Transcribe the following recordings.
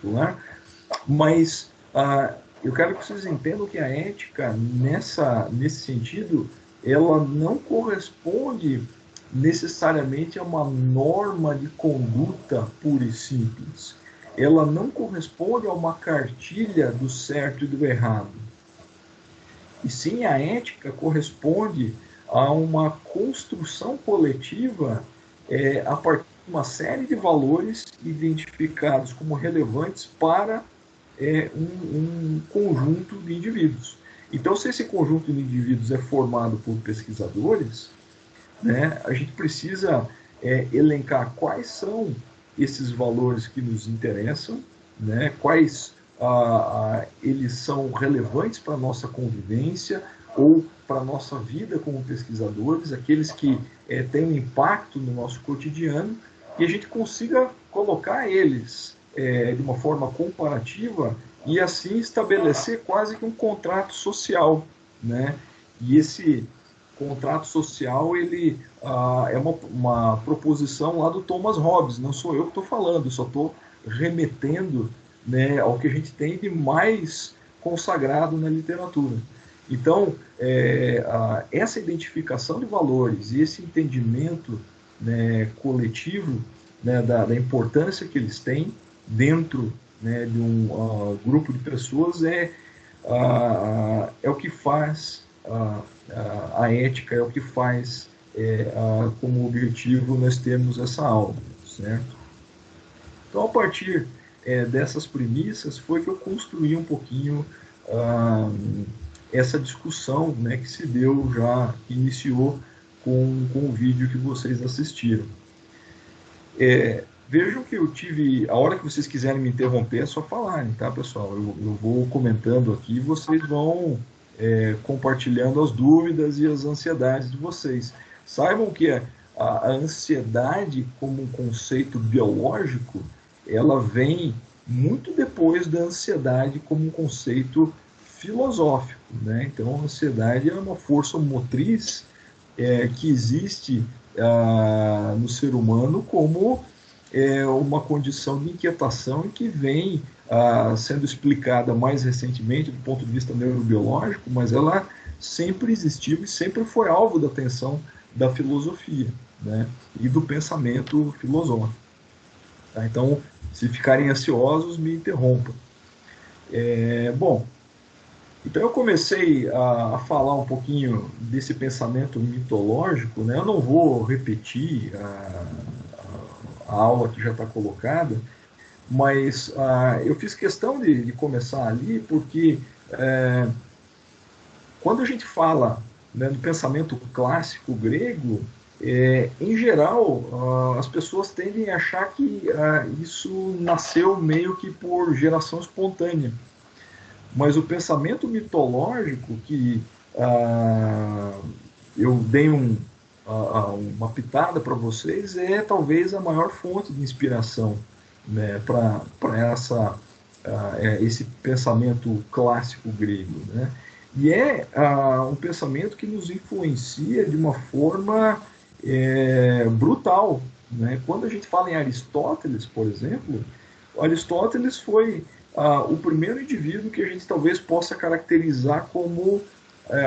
particular, mas eu quero que vocês entendam que a ética, nesse sentido, ela não corresponde necessariamente a uma norma de conduta pura e simples. Ela não corresponde a uma cartilha do certo e do errado. E sim, a ética corresponde a uma construção coletiva a partir de uma série de valores identificados como relevantes para um conjunto de indivíduos. Então, se esse conjunto de indivíduos é formado por pesquisadores, né, a gente precisa elencar quais são esses valores que nos interessam, né, quais eles são relevantes para a nossa convivência ou para a nossa vida como pesquisadores, aqueles que têm um impacto no nosso cotidiano, e a gente consiga colocar eles de uma forma comparativa e assim estabelecer quase que um contrato social, né? E esse contrato social ele é uma proposição lá do Thomas Hobbes, não sou eu que estou falando, só estou remetendo, né, ao que a gente tem de mais consagrado na literatura. Então, essa identificação de valores e esse entendimento, né, coletivo, né, da importância que eles têm dentro, né, de um grupo de pessoas é o que faz a ética, é o que faz como objetivo nós termos essa aula, certo? Então, a partir dessas premissas foi que eu construí um pouquinho essa discussão, né, que se deu já, que iniciou com o vídeo que vocês assistiram. Vejam que eu tive, a hora que vocês quiserem me interromper é só falarem, tá, pessoal? Eu vou comentando aqui e vocês vão compartilhando as dúvidas e as ansiedades de vocês. Saibam que a ansiedade como um conceito biológico, ela vem muito depois da ansiedade como um conceito filosófico, né? Então, a ansiedade é uma força motriz que existe no ser humano como uma condição de inquietação e que vem sendo explicada mais recentemente do ponto de vista neurobiológico, mas ela sempre existiu e sempre foi alvo da atenção da filosofia, né, e do pensamento filosófico. Tá? Então, se ficarem ansiosos, me interrompam. Bom, então eu comecei a falar um pouquinho desse pensamento mitológico, né? Eu não vou repetir a aula que já está colocada, mas eu fiz questão de começar ali porque quando a gente fala, né, do pensamento clássico grego, em geral as pessoas tendem a achar que isso nasceu meio que por geração espontânea. Mas o pensamento mitológico que eu dei uma pitada para vocês é talvez a maior fonte de inspiração, né, para esse pensamento clássico grego, né? E um pensamento que nos influencia de uma forma brutal, né? Quando a gente fala em Aristóteles, por exemplo, Aristóteles foi o primeiro indivíduo que a gente talvez possa caracterizar como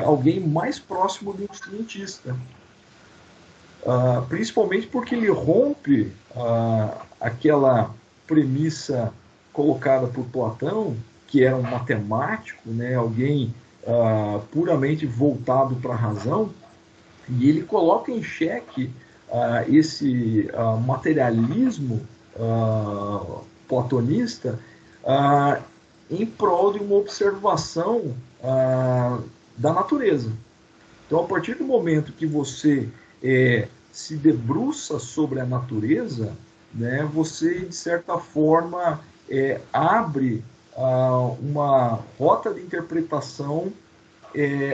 alguém mais próximo de um cientista. Principalmente porque ele rompe aquela premissa colocada por Platão, que era um matemático, né, alguém puramente voltado para a razão, e ele coloca em xeque esse materialismo platonista em prol de uma observação da natureza. Então, a partir do momento que você se debruça sobre a natureza, né, você, de certa forma, abre uma rota de interpretação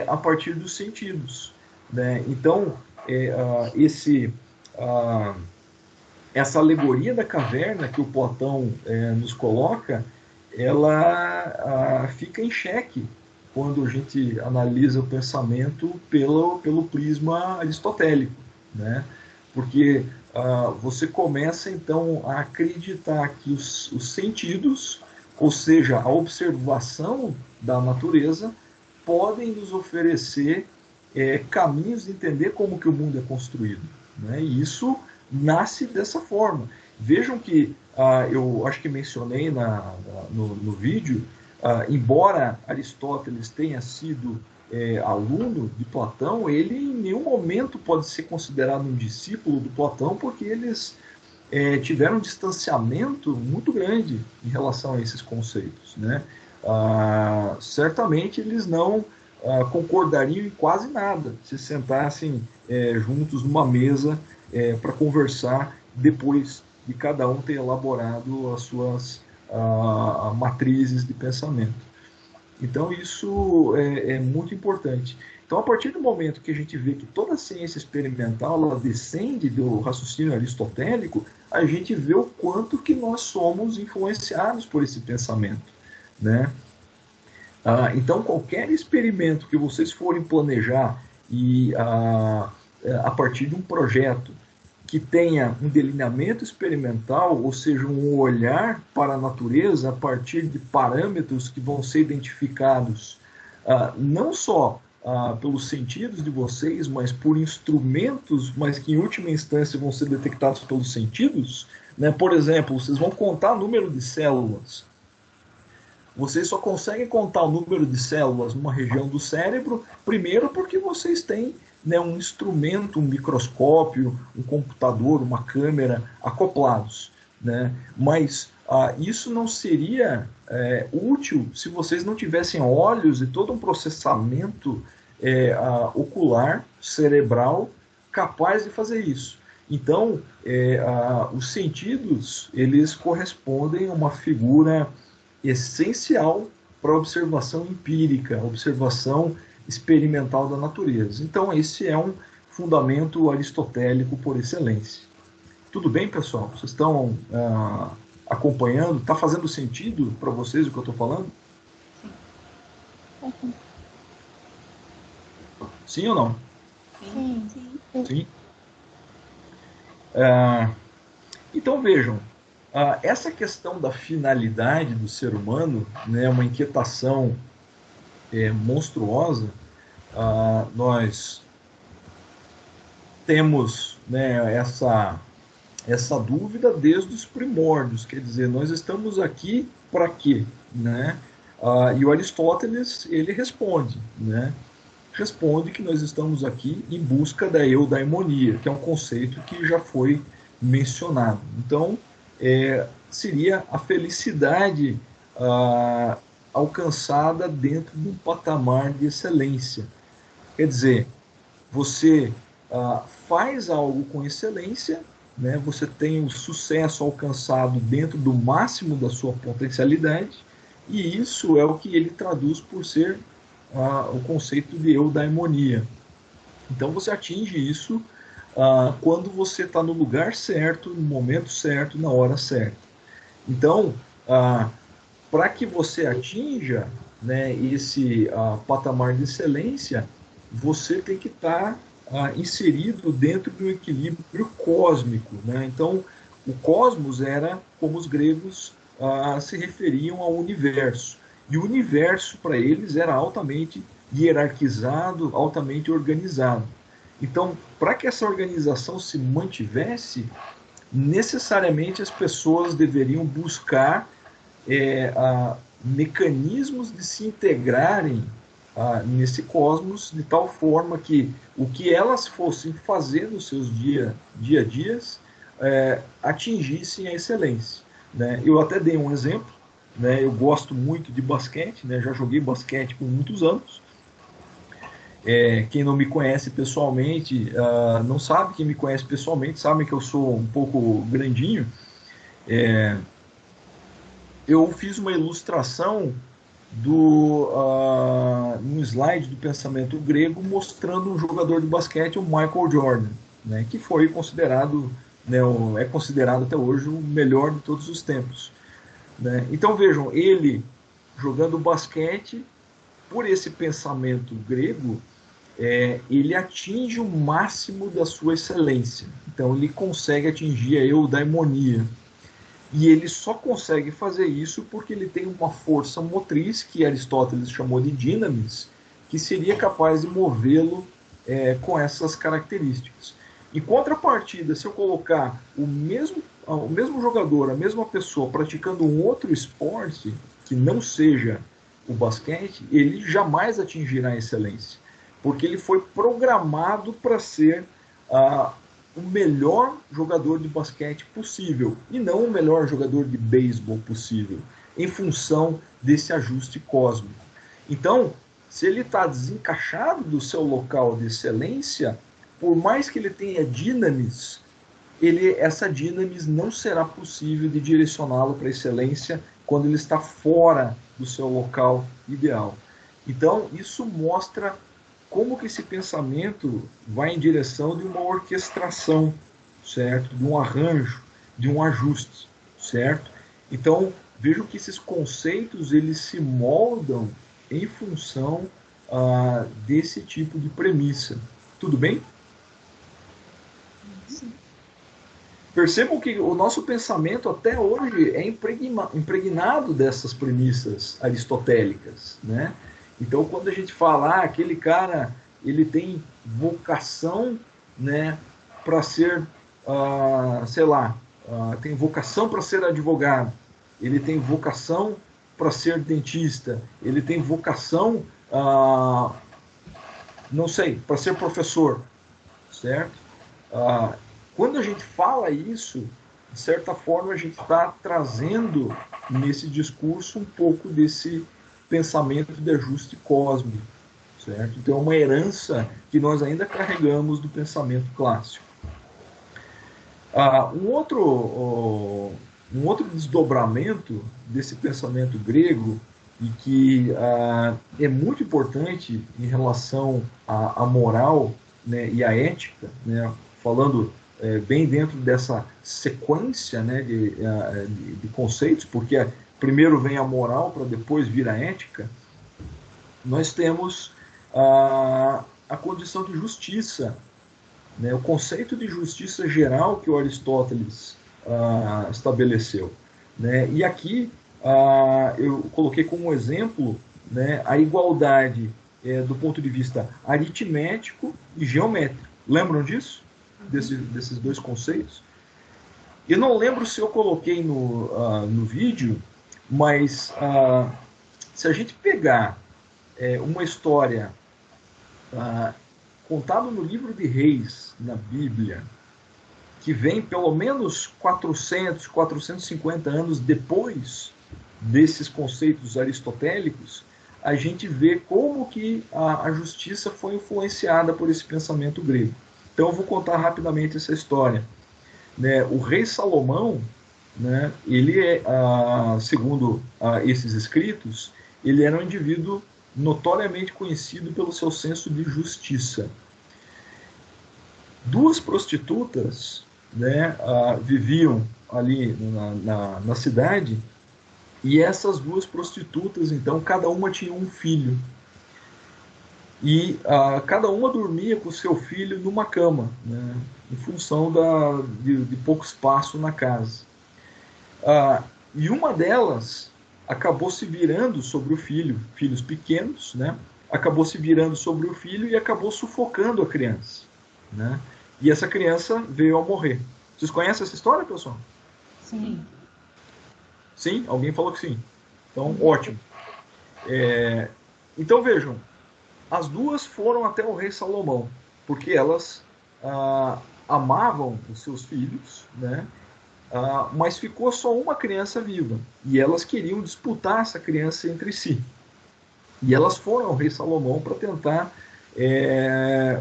a partir dos sentidos, né? Então, essa alegoria da caverna que o Platão nos coloca, ela fica em xeque quando a gente analisa o pensamento pelo prisma aristotélico, né? Porque você começa então a acreditar que os sentidos Ou seja, a observação da natureza podem nos oferecer caminhos de entender como que o mundo é construído, né? E isso nasce dessa forma. Vejam que eu acho que mencionei no vídeo, embora Aristóteles tenha sido aluno de Platão, ele em nenhum momento pode ser considerado um discípulo do Platão, porque eles tiveram um distanciamento muito grande em relação a esses conceitos, né? Certamente eles não concordariam em quase nada se sentassem juntos numa mesa para conversar depois de cada um ter elaborado as suas matrizes de pensamento. Então isso é muito importante. Então, a partir do momento que a gente vê que toda a ciência experimental ela descende do raciocínio aristotélico, a gente vê o quanto que nós somos influenciados por esse pensamento, né? Então, qualquer experimento que vocês forem planejar e a partir de um projeto que tenha um delineamento experimental, ou seja, um olhar para a natureza a partir de parâmetros que vão ser identificados não só pelos sentidos de vocês, mas por instrumentos, mas que em última instância vão ser detectados pelos sentidos, né? Por exemplo, vocês vão contar o número de células. Vocês só conseguem contar o número de células numa região do cérebro, primeiro porque vocês têm, né, um instrumento, um microscópio, um computador, uma câmera acoplados, né? Mas isso não seria útil se vocês não tivessem olhos e todo um processamento ocular, cerebral, capaz de fazer isso. Então, os sentidos, eles correspondem a uma figura essencial para a observação empírica, a observação experimental da natureza. Então, esse é um fundamento aristotélico por excelência. Tudo bem, pessoal? Vocês estão acompanhando? Está fazendo sentido para vocês o que eu estou falando? Sim. Sim ou não? Sim. Sim. Então, vejam, essa questão da finalidade do ser humano, né, uma inquietação monstruosa. Nós temos, né, essa dúvida desde os primórdios, quer dizer, nós estamos aqui para quê, né? E o Aristóteles, ele responde, né? Responde que nós estamos aqui em busca da eudaimonia, que é um conceito que já foi mencionado. Então, seria a felicidade alcançada dentro de um patamar de excelência. Quer dizer, você faz algo com excelência, né? Você tem o sucesso alcançado dentro do máximo da sua potencialidade, e isso é o que ele traduz por ser o conceito de eudaimonia. Então você atinge isso quando você está no lugar certo, no momento certo, na hora certa. Então, para que você atinja, né, esse patamar de excelência, você tem que estar inserido dentro de um equilíbrio cósmico, né? Então, o cosmos era como os gregos se referiam ao universo. E o universo, para eles, era altamente hierarquizado, altamente organizado. Então, para que essa organização se mantivesse, necessariamente as pessoas deveriam buscar mecanismos de se integrarem nesse cosmos, de tal forma que o que elas fossem fazer nos seus dia a dias atingissem a excelência, né? Eu até dei um exemplo, né? Eu gosto muito de basquete, né? Já joguei basquete por muitos anos. Quem não me conhece pessoalmente não sabe, quem me conhece pessoalmente sabe que eu sou um pouco grandinho. Eu fiz uma ilustração um slide do pensamento grego mostrando um jogador de basquete, o Michael Jordan, né, que foi considerado, né, é considerado até hoje o melhor de todos os tempos, né? Então vejam, ele jogando basquete, por esse pensamento grego, ele atinge o máximo da sua excelência. Então ele consegue atingir a eudaimonia. E ele só consegue fazer isso porque ele tem uma força motriz, que Aristóteles chamou de dinamis, que seria capaz de movê-lo com essas características. Em contrapartida, se eu colocar o mesmo jogador, a mesma pessoa, praticando um outro esporte que não seja o basquete, ele jamais atingirá a excelência, porque ele foi programado para ser o melhor jogador de basquete possível e não o melhor jogador de beisebol possível, em função desse ajuste cósmico. Então, se ele está desencaixado do seu local de excelência, por mais que ele tenha dinamis, essa dinamis não será possível de direcioná-lo para a excelência quando ele está fora do seu local ideal. Então, isso mostra como que esse pensamento vai em direção de uma orquestração, certo? De um arranjo, de um ajuste, certo? Então, vejo que esses conceitos, eles se moldam em função desse tipo de premissa. Tudo bem? Sim. Percebam que o nosso pensamento até hoje é impregnado dessas premissas aristotélicas, né? Então, quando a gente fala, aquele cara, ele tem vocação, né, para ser, sei lá, tem vocação para ser advogado, ele tem vocação para ser dentista, ele tem vocação, não sei, para ser professor, certo? Quando a gente fala isso, de certa forma, a gente está trazendo nesse discurso um pouco desse pensamento de ajuste cósmico, certo? Então, é uma herança que nós ainda carregamos do pensamento clássico. Um outro desdobramento desse pensamento grego e que é muito importante em relação à moral, né, e à ética, né, falando bem dentro dessa sequência, né, de conceitos, porque primeiro vem a moral para depois vir a ética, nós temos a condição de justiça, né, o conceito de justiça geral que o Aristóteles estabeleceu. Né? E aqui eu coloquei como exemplo, né, a igualdade do ponto de vista aritmético e geométrico. Lembram disso? Desses dois conceitos? Eu não lembro se eu coloquei no vídeo, mas se a gente pegar uma história contada no livro de Reis, na Bíblia, que vem pelo menos 400, 450 anos depois desses conceitos aristotélicos, a gente vê como que a justiça foi influenciada por esse pensamento grego. Então eu vou contar rapidamente essa história. Né, o rei Salomão, né, ele segundo esses escritos, ele era um indivíduo notoriamente conhecido pelo seu senso de justiça. Duas prostitutas, né, viviam ali na cidade, e essas duas prostitutas, então, cada uma tinha um filho. E cada uma dormia com o seu filho numa cama, né, em função de pouco espaço na casa. E uma delas acabou se virando sobre o filho, filhos pequenos, né, acabou se virando sobre o filho e acabou sufocando a criança. Né? E essa criança veio a morrer. Vocês conhecem essa história, pessoal? Sim. Sim? Alguém falou que sim. Então, ótimo. Então, vejam, as duas foram até o rei Salomão, porque elas amavam os seus filhos, né? Mas ficou só uma criança viva, e elas queriam disputar essa criança entre si. E elas foram ao rei Salomão para tentar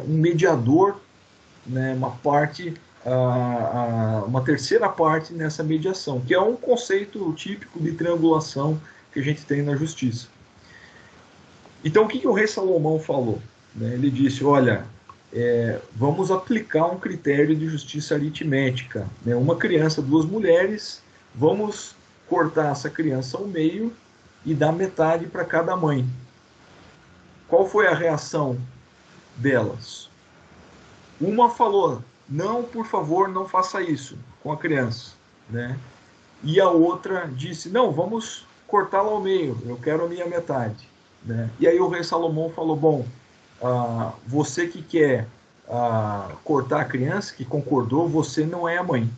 um mediador, né, uma terceira parte nessa mediação, que é um conceito típico de triangulação que a gente tem na justiça. Então, o que o rei Salomão falou? Né, ele disse, olha, vamos aplicar um critério de justiça aritmética. Né, uma criança, duas mulheres, vamos cortar essa criança ao meio e dar metade para cada mãe. Qual foi a reação delas? Uma falou, não, por favor, não faça isso com a criança. Né? e a outra disse, não, vamos cortá-la ao meio, eu quero a minha metade. Né? E aí o rei Salomão falou, bom, você que quer cortar a criança, que concordou, você não é a mãe.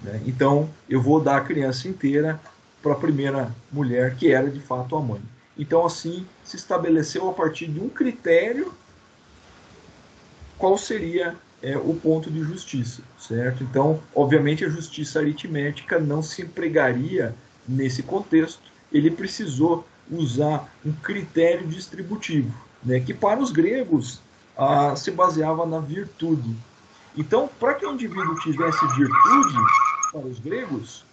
Né? Então, eu vou dar a criança inteira para a primeira mulher, que era de fato a mãe. Então, assim, se estabeleceu a partir de um critério qual seria o ponto de justiça, certo? Então, obviamente, a justiça aritmética não se empregaria nesse contexto, ele precisou usar um critério distributivo, né, que para os gregos se baseava na virtude. Então, para que o indivíduo tivesse virtude, para os gregos,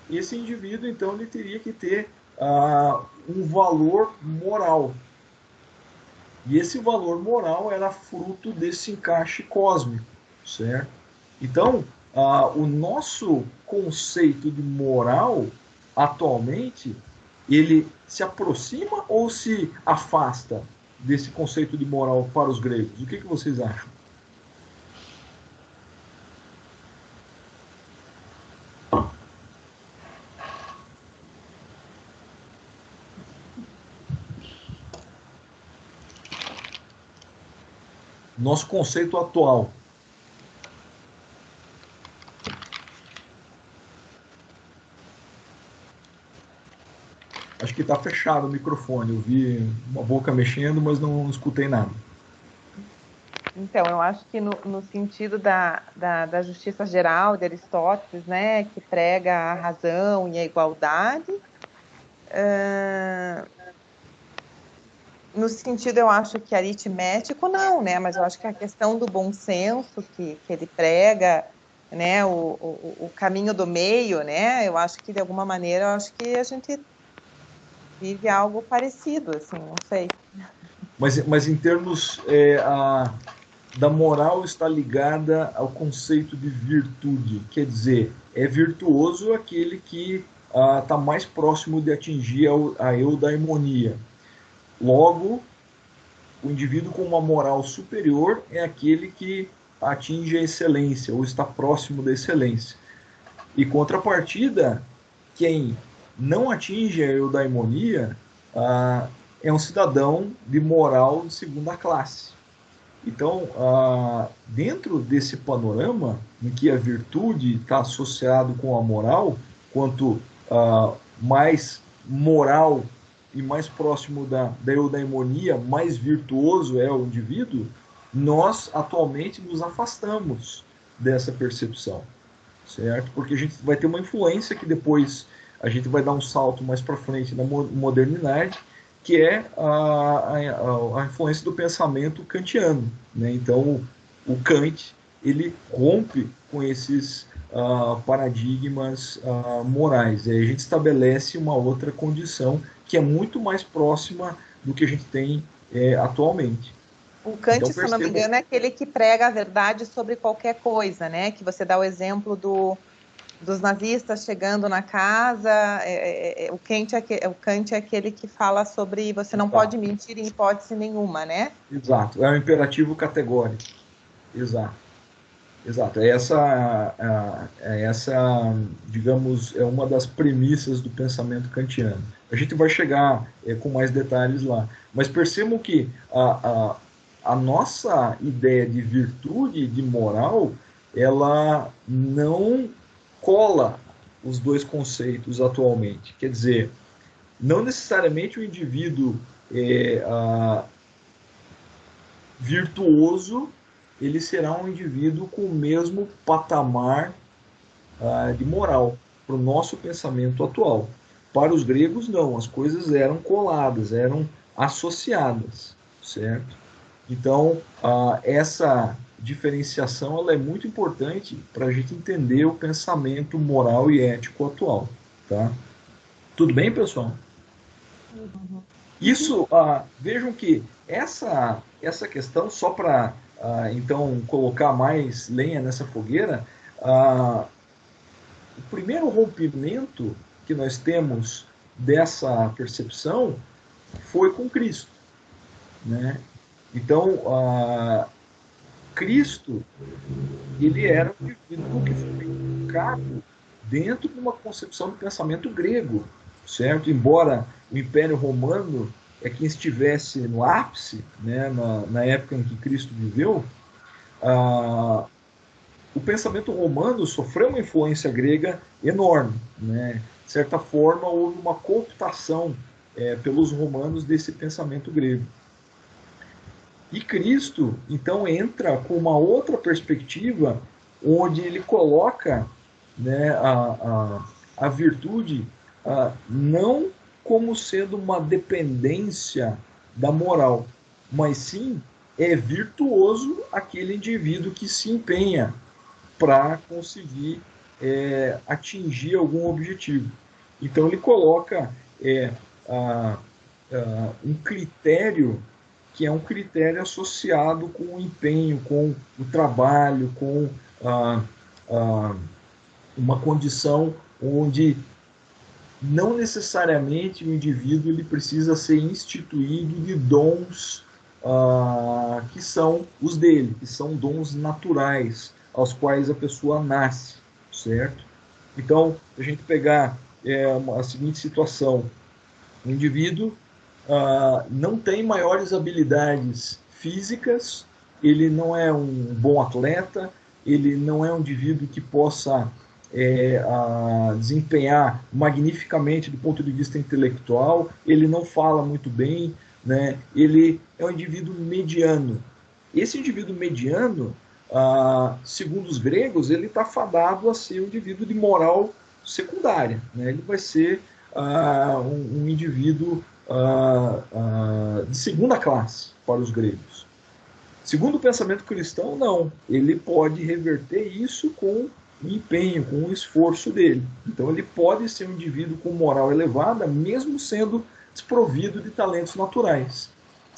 esse indivíduo, então, ele teria que ter um valor moral. E esse valor moral era fruto desse encaixe cósmico, certo? Então, o nosso conceito de moral, atualmente, ele se aproxima ou se afasta desse conceito de moral para os gregos? O que vocês acham? Nosso conceito atual. Acho que está fechado o microfone. Eu vi uma boca mexendo, mas não escutei nada. Então, eu acho que no sentido da justiça geral de Aristóteles, né, que prega a razão e a igualdade, no sentido, eu acho que aritmético não, né, mas eu acho que a questão do bom senso que ele prega, né, o caminho do meio, né, eu acho que de alguma maneira, eu acho que a gente vive algo parecido, assim, não sei. Mas em termos da moral está ligada ao conceito de virtude, quer dizer, é virtuoso aquele que está mais próximo de atingir a eudaimonia. Logo, o indivíduo com uma moral superior é aquele que atinge a excelência ou está próximo da excelência. E contrapartida, quem não atinge a eudaimonia é um cidadão de moral de segunda classe. Então, dentro desse panorama em que a virtude está associado com a moral, quanto mais moral e mais próximo da eudaimonia, mais virtuoso é o indivíduo, nós atualmente nos afastamos dessa percepção, certo? Porque a gente vai ter uma influência que depois a gente vai dar um salto mais para frente na modernidade, que é a influência do pensamento kantiano. Né? Então, o Kant ele rompe com esses paradigmas morais. E aí a gente estabelece uma outra condição que é muito mais próxima do que a gente tem atualmente. O Kant, Então, se eu não me perceba. engano, é aquele que prega a verdade sobre qualquer coisa, né? Que você dá o exemplo dos nazistas chegando na casa. O Kant é aquele que fala sobre você não pode mentir em hipótese nenhuma, né? Exato. É um imperativo categórico. Exato. Exato. Essa, digamos, é uma das premissas do pensamento kantiano. A gente vai chegar com mais detalhes lá. Mas percebam que a nossa ideia de virtude, de moral, ela não cola os dois conceitos atualmente. Quer dizer, não necessariamente o indivíduo virtuoso ele será um indivíduo com o mesmo patamar de moral para o nosso pensamento atual. Para os gregos, não, as coisas eram coladas, eram associadas, certo? Então, essa diferenciação ela é muito importante para a gente entender o pensamento moral e ético atual. Tá? Tudo bem, pessoal? Isso, vejam que essa questão, só para então colocar mais lenha nessa fogueira, o primeiro rompimento que nós temos dessa percepção foi com Cristo. Né? Então, Cristo, ele era um indivíduo que foi educado dentro de uma concepção do pensamento grego, certo? Embora o Império Romano é quem estivesse no ápice, né, na época em que Cristo viveu, o pensamento romano sofreu uma influência grega enorme, né? De certa forma, houve uma cooptação pelos romanos desse pensamento grego. E Cristo, então, entra com uma outra perspectiva, onde ele coloca, né, a virtude não como sendo uma dependência da moral, mas sim é virtuoso aquele indivíduo que se empenha para conseguir atingir algum objetivo. Então ele coloca um critério que é um critério associado com o empenho, com o trabalho, com uma condição onde não necessariamente o indivíduo ele precisa ser instituído de dons que são os dele, que são dons naturais, aos quais a pessoa nasce, certo? Então, a gente pegar a seguinte situação, o indivíduo não tem maiores habilidades físicas, ele não é um bom atleta, ele não é um indivíduo que possa desempenhar magnificamente do ponto de vista intelectual, ele não fala muito bem, né? Ele é um indivíduo mediano. Esse indivíduo mediano, segundo os gregos, ele está fadado a ser um indivíduo de moral secundária, né? Ele vai ser um indivíduo de segunda classe para os gregos. Segundo o pensamento cristão, não. Ele pode reverter isso com o empenho, com o esforço dele. Então ele pode ser um indivíduo com moral elevada, mesmo sendo desprovido de talentos naturais.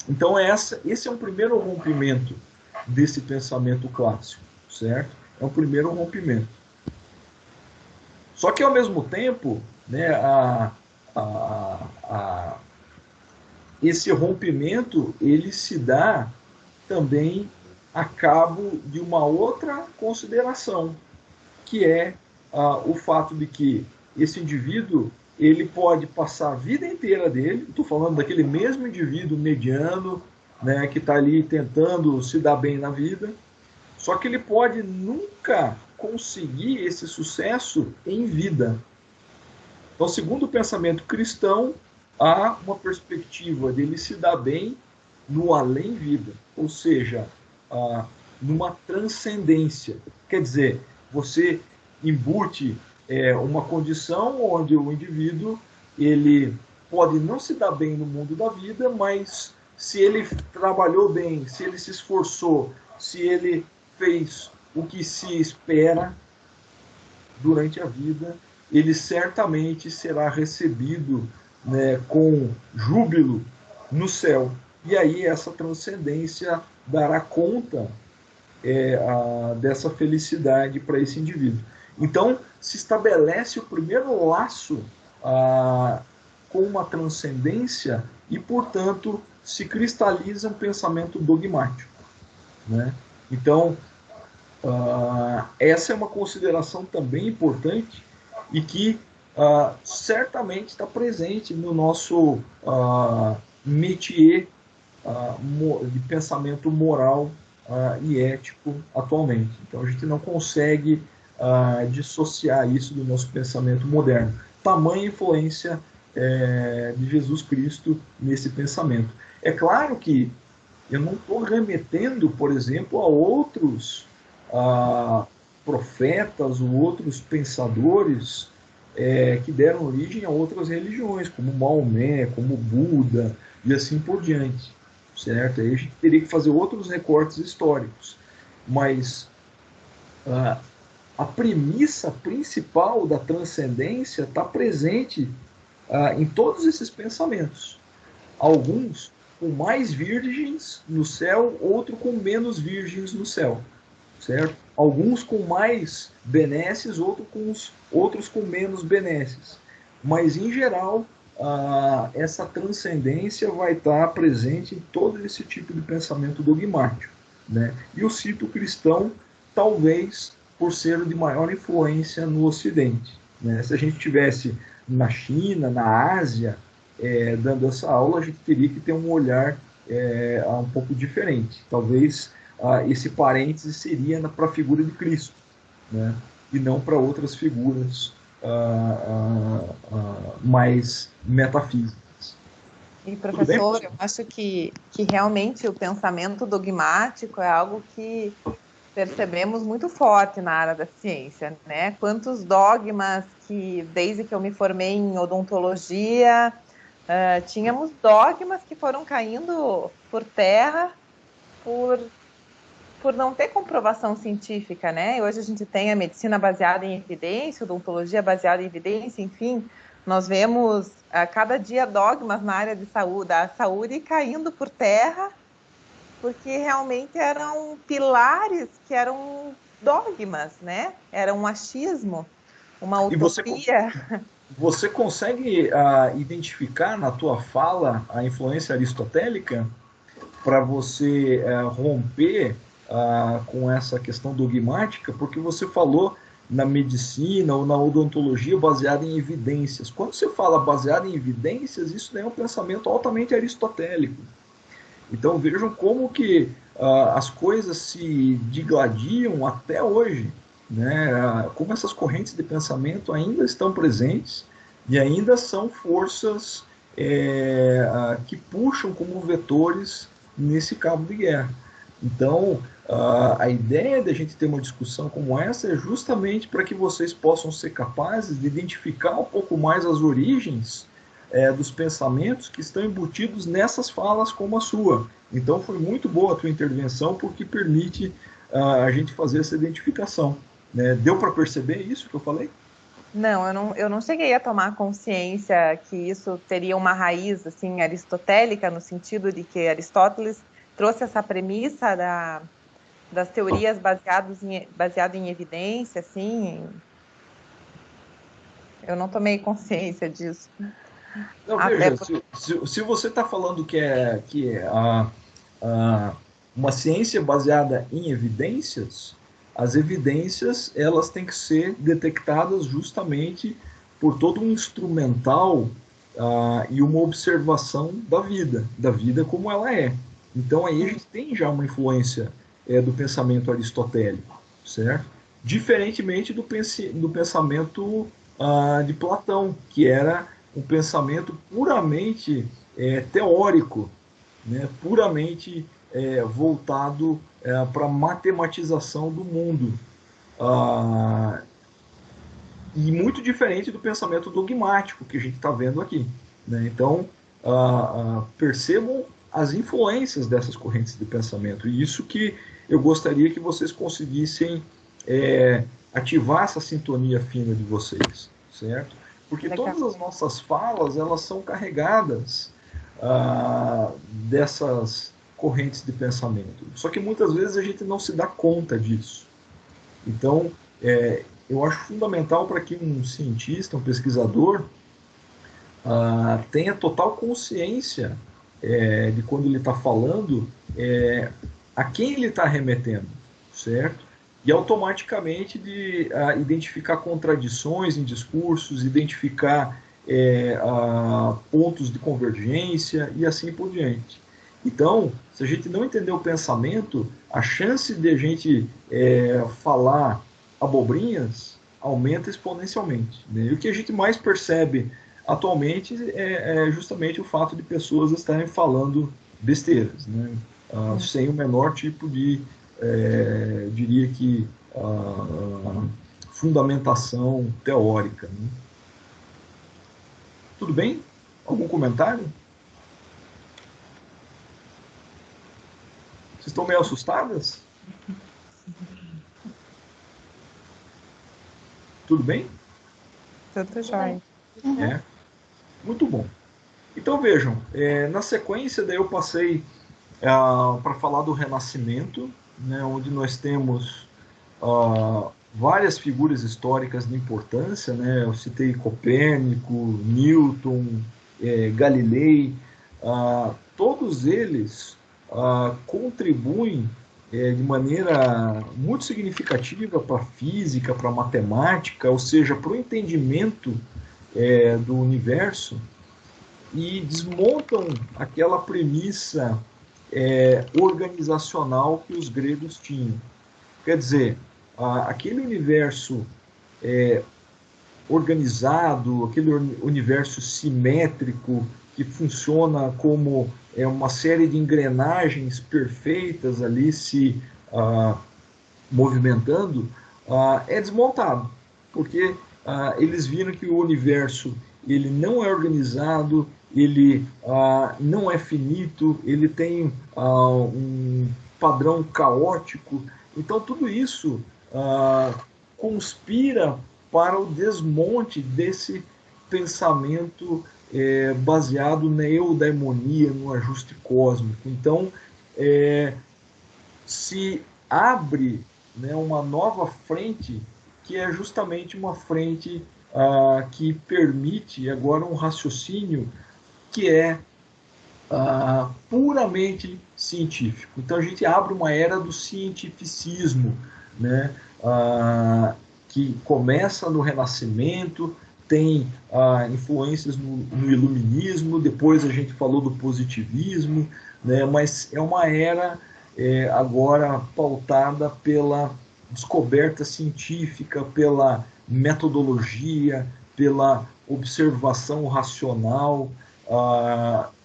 Então esse é um primeiro rompimento desse pensamento clássico, certo? É um primeiro rompimento. Só que ao mesmo tempo, né, esse rompimento ele se dá também a cabo de uma outra consideração, que é o fato de que esse indivíduo ele pode passar a vida inteira dele, estou falando daquele mesmo indivíduo mediano, né, que está ali tentando se dar bem na vida, só que ele pode nunca conseguir esse sucesso em vida. Então, segundo o pensamento cristão, há uma perspectiva dele se dar bem no além-vida, ou seja, numa transcendência. Quer dizer, você embute uma condição onde o indivíduo ele pode não se dar bem no mundo da vida, mas se ele trabalhou bem, se ele se esforçou, se ele fez o que se espera durante a vida, ele certamente será recebido, né, com júbilo no céu. E aí essa transcendência dará conta dessa felicidade para esse indivíduo. Então, se estabelece o primeiro laço com uma transcendência e, portanto, se cristaliza um pensamento dogmático, né? Então, essa é uma consideração também importante e que certamente está presente no nosso métier de pensamento moral e ético atualmente. Então a gente não consegue dissociar isso do nosso pensamento moderno. Tamanha influência de Jesus Cristo nesse pensamento. É claro que eu não estou remetendo, por exemplo, a outros profetas ou outros pensadores que deram origem a outras religiões, como Maomé, como Buda e assim por diante, certo? Aí a gente teria que fazer outros recortes históricos, mas a premissa principal da transcendência está presente em todos esses pensamentos. Alguns com mais virgens no céu, outros com menos virgens no céu, certo? Alguns com mais benesses, outros com menos benesses. Mas, em geral, essa transcendência vai estar presente em todo esse tipo de pensamento dogmático, né? E o cito cristão, talvez, por ser o de maior influência no Ocidente. né? Se a gente tivesse na China, na Ásia, dando essa aula, a gente teria que ter um olhar um pouco diferente. Talvez esse parêntese seria para a figura de Cristo, né? E não para outras figuras mais metafísicas. E, professor, eu acho que realmente o pensamento dogmático é algo que percebemos muito forte na área da ciência, né? Quantos dogmas que, desde que eu me formei em odontologia, tínhamos dogmas que foram caindo por terra por não ter comprovação científica, né? E hoje a gente tem a medicina baseada em evidência, odontologia baseada em evidência, enfim, nós vemos a cada dia dogmas na área de saúde, da saúde caindo por terra, porque realmente eram pilares que eram dogmas, né? Era um achismo, uma utopia. Você consegue identificar na tua fala a influência aristotélica para você romper com essa questão dogmática? Porque você falou na medicina ou na odontologia baseada em evidências. Quando você fala baseado em evidências, isso é um pensamento altamente aristotélico. Então vejam como que as coisas se digladiam até hoje, né? Como essas correntes de pensamento ainda estão presentes e ainda são forças que puxam como vetores nesse cabo de guerra. Então, a ideia de a gente ter uma discussão como essa é justamente para que vocês possam ser capazes de identificar um pouco mais as origens dos pensamentos que estão embutidos nessas falas como a sua. Então foi muito boa a tua intervenção, porque permite a gente fazer essa identificação, né? Deu para perceber isso que eu falei? Não, eu não cheguei a tomar consciência que isso teria uma raiz assim aristotélica, no sentido de que Aristóteles trouxe essa premissa das teorias baseado em evidência, assim. Eu não tomei consciência disso. Não, veja, se você está falando que é uma ciência baseada em evidências, as evidências elas têm que ser detectadas justamente por todo um instrumental e uma observação da vida como ela é. Então aí a gente tem já uma influência do pensamento aristotélico, certo? Diferentemente do pensamento de Platão, que era um pensamento puramente teórico, né? Puramente voltado para a matematização do mundo. E muito diferente do pensamento dogmático que a gente está vendo aqui, né? Então, percebam as influências dessas correntes de pensamento. E isso que eu gostaria que vocês conseguissem ativar essa sintonia fina de vocês, certo? Porque todas as nossas falas, elas são carregadas dessas correntes de pensamento. Só que muitas vezes a gente não se dá conta disso. Então, eu acho fundamental para que um cientista, um pesquisador, tenha total consciência de quando ele está falando, a quem ele está remetendo, certo? E automaticamente de identificar contradições em discursos, identificar pontos de convergência e assim por diante. Então, se a gente não entender o pensamento, a chance de a gente falar abobrinhas aumenta exponencialmente, né? E o que a gente mais percebe atualmente é justamente o fato de pessoas estarem falando besteiras, né? Sem o menor tipo de, diria que, fundamentação teórica, né? Tudo bem? Algum comentário? Vocês estão meio assustadas? Tudo bem? Tudo jóia. Muito bom. Então vejam, na sequência daí eu passei para falar do Renascimento, né, onde nós temos várias figuras históricas de importância, né? Eu citei Copérnico, Newton, Galilei, todos eles contribuem de maneira muito significativa para a física, para a matemática, ou seja, para o entendimento do universo, e desmontam aquela premissa organizacional que os gregos tinham. Quer dizer, aquele universo organizado, aquele universo simétrico que funciona como uma série de engrenagens perfeitas ali se movimentando, é desmontado, porque eles viram que o universo ele não é organizado, ele não é finito, ele tem um padrão caótico. Então tudo isso conspira para o desmonte desse pensamento baseado na eudaimonia, no ajuste cósmico. Então se abre, né, uma nova frente, que é justamente uma frente que permite agora um raciocínio que é puramente científico. Então a gente abre uma era do cientificismo, né, que começa no Renascimento, tem influências no Iluminismo, depois a gente falou do positivismo, né, mas é uma era agora pautada pela descoberta científica, pela metodologia, pela observação racional,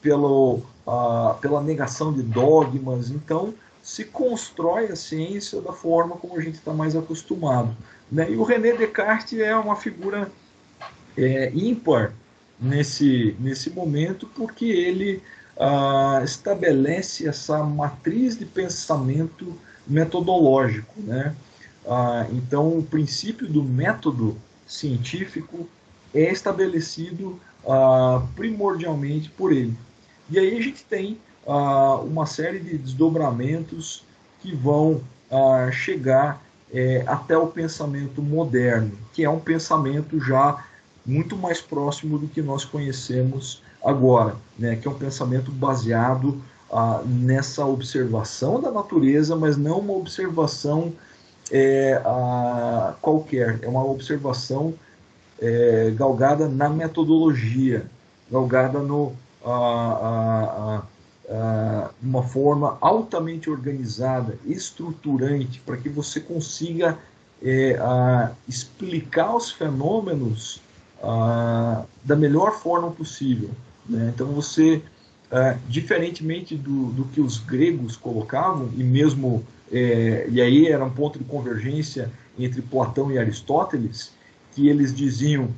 pela negação de dogmas. Então, se constrói a ciência da forma como a gente está mais acostumado, né? E o René Descartes é uma figura ímpar nesse momento, porque ele estabelece essa matriz de pensamento metodológico, né? Então, o princípio do método científico é estabelecido primordialmente por ele. E aí a gente tem uma série de desdobramentos que vão chegar até o pensamento moderno, que é um pensamento já muito mais próximo do que nós conhecemos agora, né? Que é um pensamento baseado nessa observação da natureza, mas não uma observação qualquer, é uma observação galgada na metodologia, galgada uma forma altamente organizada, estruturante, para que você consiga explicar os fenômenos da melhor forma possível, né? Então você, diferentemente do que os gregos colocavam, e mesmo e aí era um ponto de convergência entre Platão e Aristóteles, que eles diziam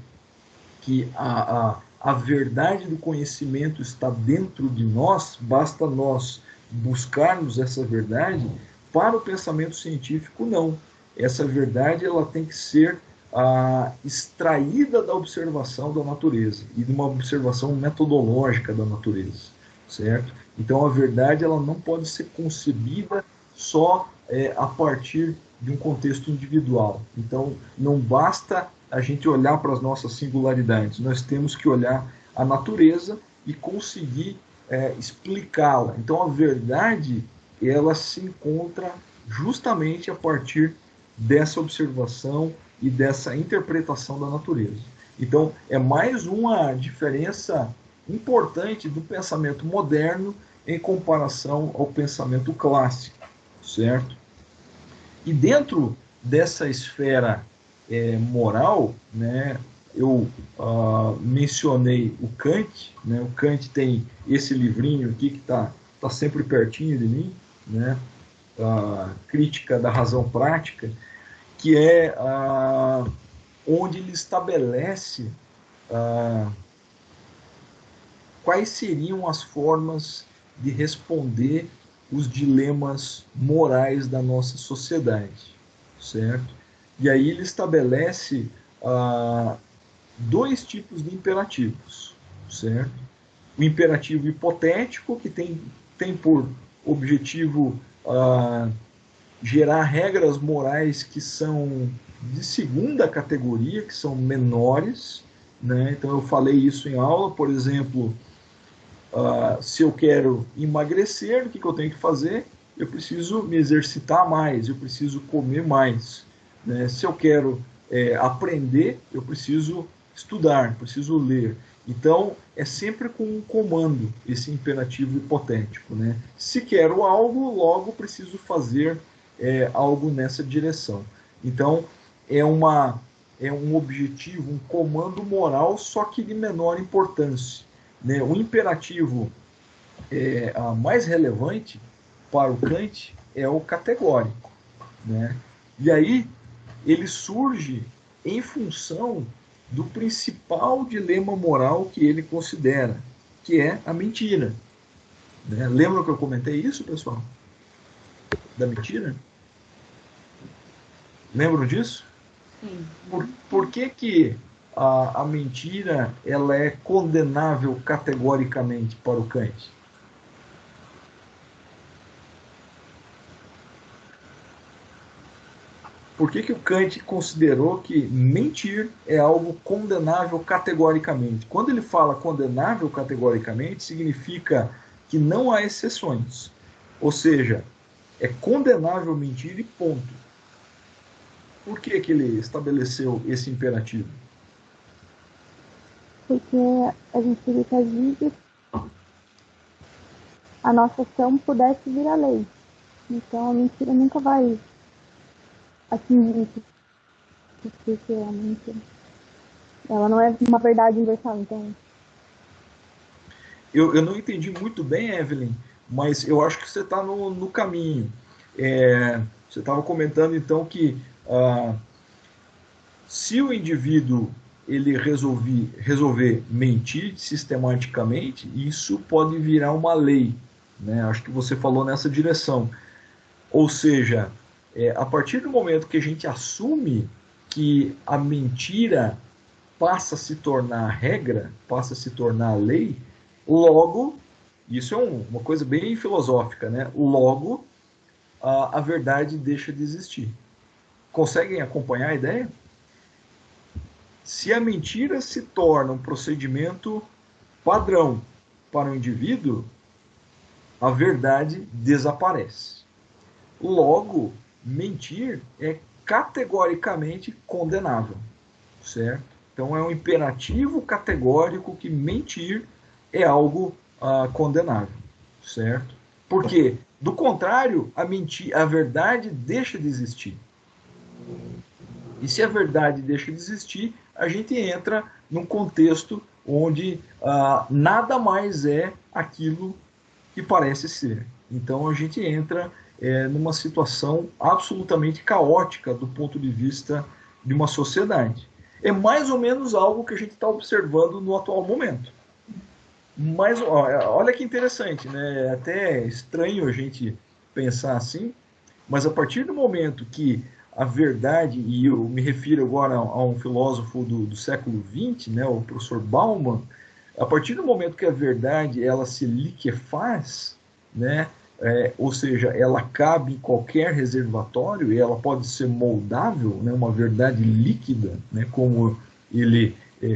que a verdade do conhecimento está dentro de nós, basta nós buscarmos essa verdade. Para o pensamento científico, não. Essa verdade ela tem que ser extraída da observação da natureza e de uma observação metodológica da natureza, certo? Então a verdade ela não pode ser concebida só a partir de um contexto individual. Então não basta a gente olhar para as nossas singularidades, nós temos que olhar a natureza e conseguir explicá-la. Então a verdade ela se encontra justamente a partir dessa observação e dessa interpretação da natureza. Então é mais uma diferença importante do pensamento moderno em comparação ao pensamento clássico, certo? E dentro dessa esfera moral, né, eu mencionei o Kant, né? O Kant tem esse livrinho aqui que está sempre pertinho de mim, né? Crítica da Razão Prática, que é onde ele estabelece quais seriam as formas de responder os dilemas morais da nossa sociedade, certo? E aí ele estabelece dois tipos de imperativos, certo? O imperativo hipotético, que tem por objetivo gerar regras morais que são de segunda categoria, que são menores, né? Então eu falei isso em aula, por exemplo, se eu quero emagrecer, o que eu tenho que fazer? eu preciso me exercitar mais, eu preciso comer mais. Né? Se eu quero aprender, eu preciso estudar, preciso ler. Então, é sempre com um comando, esse imperativo hipotético. Né? Se quero algo, logo preciso fazer algo nessa direção. Então, é um objetivo, um comando moral, só que de menor importância. Né? O imperativo mais relevante para o Kant é o categórico. Né? E aí, ele surge em função do principal dilema moral que ele considera, que é a mentira. Né? Lembram que eu comentei isso, pessoal? Da mentira? Lembram disso? Sim. Por que a mentira ela é condenável categoricamente para o Kant? Por que o Kant considerou que mentir é algo condenável categoricamente? Quando ele fala condenável categoricamente, significa que não há exceções. Ou seja, é condenável mentir e ponto. Por que ele estabeleceu esse imperativo? Porque a gente queria que a nossa ação pudesse virar lei. Então a mentira nunca vai atingir isso. Porque a mentira, ela não é uma verdade universal, então... Eu não entendi muito bem, Evelyn, mas eu acho que você está no caminho. Você estava comentando, então, que se o indivíduo ele resolver mentir sistematicamente, isso pode virar uma lei. Né? Acho que você falou nessa direção. Ou seja, a partir do momento que a gente assume que a mentira passa a se tornar regra, passa a se tornar lei, logo, isso é uma coisa bem filosófica, né? Logo, a verdade deixa de existir. Conseguem acompanhar a ideia? Se a mentira se torna um procedimento padrão para o indivíduo, a verdade desaparece. Logo, mentir é categoricamente condenável, certo? Então é um imperativo categórico que mentir é algo condenável, certo? Porque, do contrário, a verdade deixa de existir. E se a verdade deixa de existir, a gente entra num contexto onde nada mais é aquilo que parece ser. Então a gente entra numa situação absolutamente caótica do ponto de vista de uma sociedade. É mais ou menos algo que a gente está observando no atual momento. Mas olha que interessante, né? É até estranho a gente pensar assim, mas a partir do momento que a verdade, e eu me refiro agora a um filósofo do século XX, né, o professor Bauman, a partir do momento que a verdade ela se liquefaz, né, ou seja, ela cabe em qualquer reservatório e ela pode ser moldável, né, uma verdade líquida, né, como ele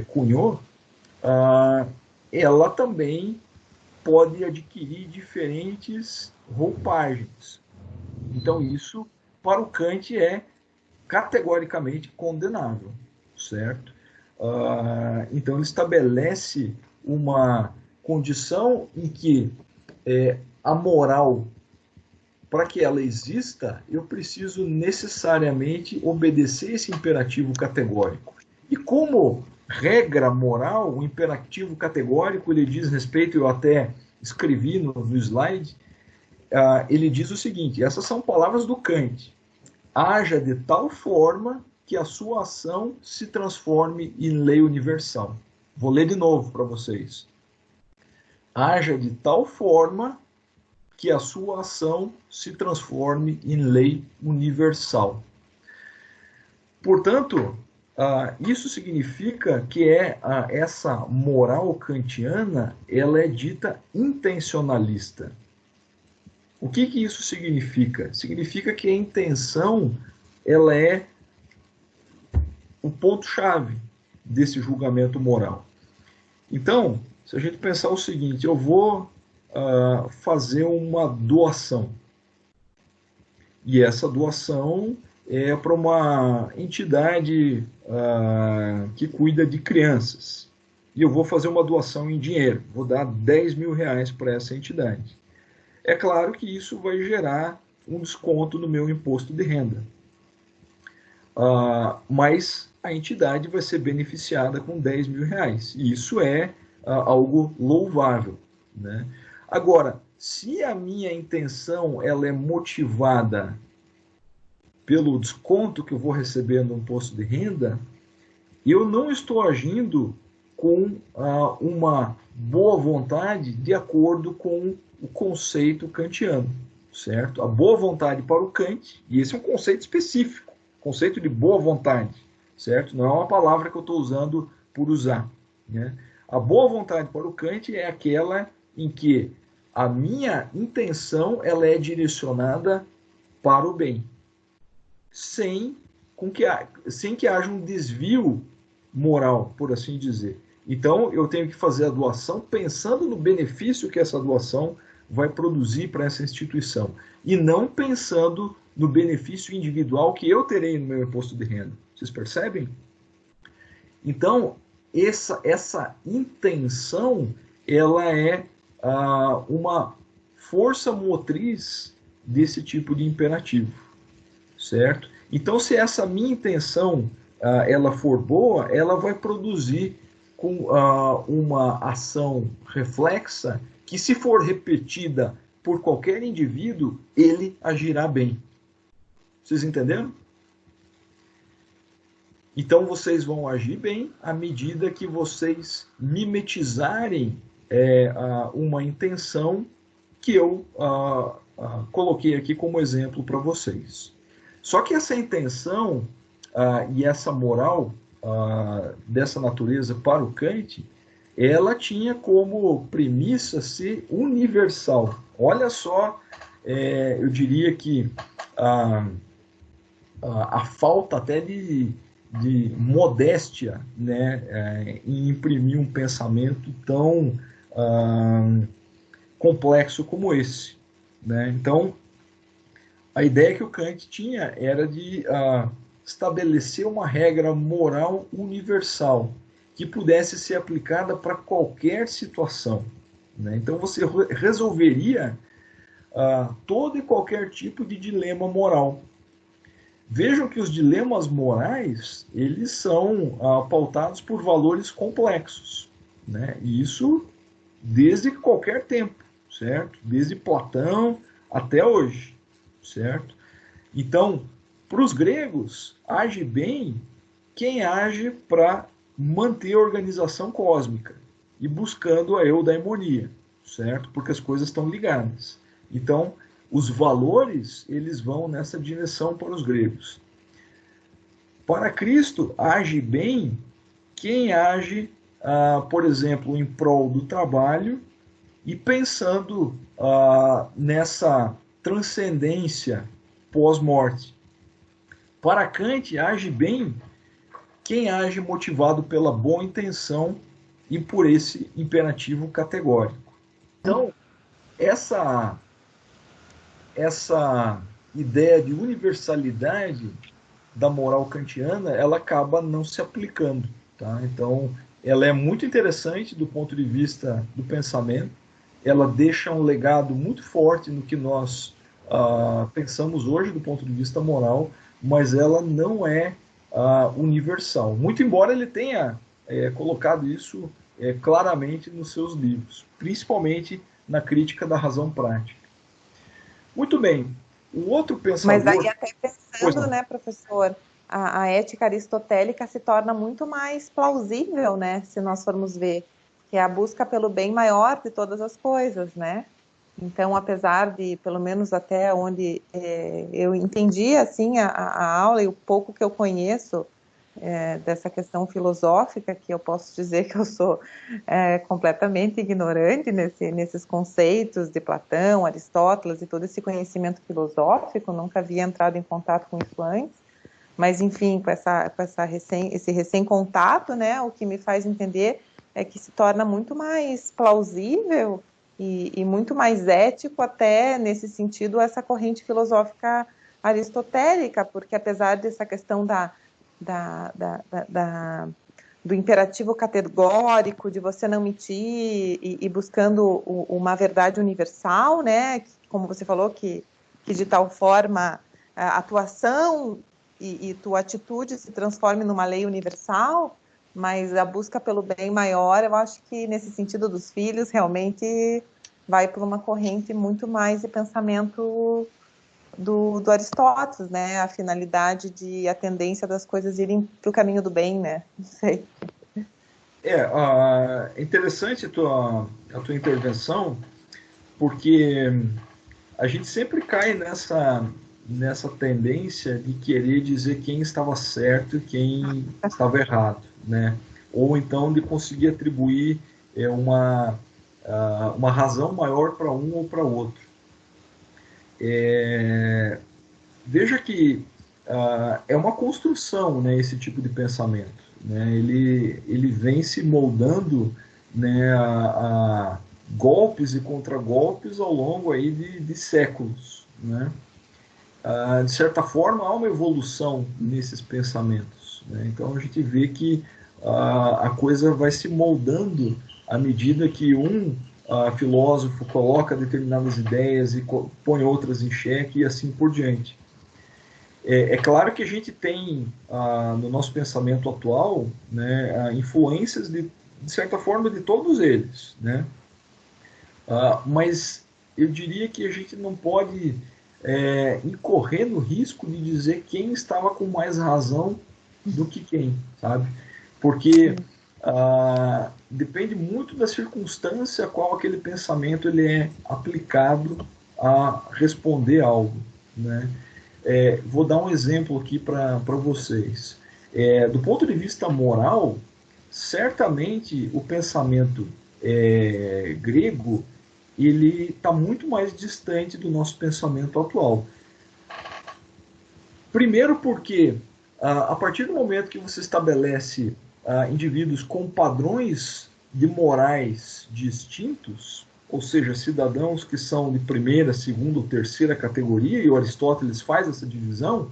cunhou, ela também pode adquirir diferentes roupagens. Então isso, para o Kant, é categoricamente condenável, certo? Então ele estabelece uma condição em que a moral, para que ela exista, eu preciso necessariamente obedecer esse imperativo categórico. E como regra moral, o imperativo categórico, ele diz respeito, eu até escrevi no slide, ele diz o seguinte, essas são palavras do Kant, haja de tal forma que a sua ação se transforme em lei universal. Vou ler de novo para vocês. Haja de tal forma que a sua ação se transforme em lei universal. Portanto, isso significa que essa moral kantiana ela é dita intencionalista. O que isso significa? Significa que a intenção ela é o ponto-chave desse julgamento moral. Então, se a gente pensar o seguinte, eu vou fazer uma doação. E essa doação é para uma entidade que cuida de crianças. E eu vou fazer uma doação em dinheiro, vou dar 10 mil reais para essa entidade. É claro que isso vai gerar um desconto no meu imposto de renda. Mas a entidade vai ser beneficiada com 10 mil reais. E isso é algo louvável, né? Agora, se a minha intenção ela é motivada pelo desconto que eu vou receber no imposto de renda, eu não estou agindo com uma boa vontade de acordo com o conceito kantiano, certo? A boa vontade para o Kant, e esse é um conceito específico, conceito de boa vontade, certo? Não é uma palavra que eu estou usando por usar, né? A boa vontade para o Kant é aquela em que a minha intenção ela é direcionada para o bem, sem que haja um desvio moral, por assim dizer. Então, eu tenho que fazer a doação pensando no benefício que essa doação vai produzir para essa instituição, e não pensando no benefício individual que eu terei no meu imposto de renda. Vocês percebem? Então, essa intenção, ela é uma força motriz desse tipo de imperativo, certo? Então, se essa minha intenção ela for boa, ela vai produzir com uma ação reflexa que, se for repetida por qualquer indivíduo, ele agirá bem. Vocês entenderam? Então, vocês vão agir bem à medida que vocês mimetizarem uma intenção que eu coloquei aqui como exemplo para vocês. Só que essa intenção e essa moral dessa natureza para o Kant, ela tinha como premissa ser universal. Olha só, eu diria que a falta até de modéstia, né, em imprimir um pensamento tão complexo como esse, né? Então, a ideia que o Kant tinha era de estabelecer uma regra moral universal que pudesse ser aplicada para qualquer situação, né? Então, você resolveria todo e qualquer tipo de dilema moral. Vejam que os dilemas morais, eles são pautados por valores complexos, né? E isso desde qualquer tempo, certo? Desde Platão até hoje, certo? Então, para os gregos, age bem quem age para manter a organização cósmica e buscando a eudaimonia, certo? Porque as coisas estão ligadas. Então, os valores, eles vão nessa direção para os gregos. Para Cristo, age bem quem age, por exemplo, em prol do trabalho e pensando nessa transcendência pós-morte. Para Kant, age bem quem age motivado pela boa intenção e por esse imperativo categórico. Então, essa ideia de universalidade da moral kantiana, ela acaba não se aplicando, tá? Então, ela é muito interessante do ponto de vista do pensamento, ela deixa um legado muito forte no que nós pensamos hoje do ponto de vista moral, mas ela não é universal. Muito embora ele tenha colocado isso claramente nos seus livros, principalmente na crítica da razão prática. Muito bem. O outro pensador... Mas aí até pensando, né, professor, a ética aristotélica se torna muito mais plausível, né, se nós formos ver, que é a busca pelo bem maior de todas as coisas, né? Então, apesar de, pelo menos até onde eu entendi, assim, a aula e o pouco que eu conheço dessa questão filosófica, que eu posso dizer que eu sou completamente ignorante nesses conceitos de Platão, Aristóteles e todo esse conhecimento filosófico, nunca havia entrado em contato com isso antes, mas enfim, com esse recém-contato, né, o que me faz entender é que se torna muito mais plausível e muito mais ético até nesse sentido essa corrente filosófica aristotélica, porque apesar dessa questão do imperativo categórico, de você não mentir e buscando uma verdade universal, né? Como você falou, que de tal forma a tua ação e tua atitude se transforme numa lei universal, mas a busca pelo bem maior, eu acho que nesse sentido dos filhos, realmente vai por uma corrente muito mais de pensamento do Aristóteles, né? A finalidade a tendência das coisas irem para o caminho do bem, né? Não sei. É interessante a tua intervenção, porque a gente sempre cai nessa tendência de querer dizer quem estava certo e quem estava errado, né? Ou então de conseguir atribuir uma razão maior para um ou para outro. Veja que é uma construção, né, esse tipo de pensamento, né? Ele vem se moldando, né, a golpes e contragolpes ao longo aí de séculos, né? De certa forma, há uma evolução nesses pensamentos, né? Então a gente vê que a coisa vai se moldando à medida que filósofo coloca determinadas ideias e põe outras em xeque e assim por diante. É claro que a gente tem no nosso pensamento atual, né, influências de certa forma de todos eles, né? Mas eu diria que a gente não pode incorrer no risco de dizer quem estava com mais razão do que quem, sabe? Porque depende muito da circunstância a qual aquele pensamento ele é aplicado a responder algo, né? Vou dar um exemplo aqui para vocês. Do ponto de vista moral, certamente o pensamento grego ele está muito mais distante do nosso pensamento atual. Primeiro porque, a partir do momento que você estabelece indivíduos com padrões de morais distintos, ou seja, cidadãos que são de primeira, segunda ou terceira categoria, e o Aristóteles faz essa divisão,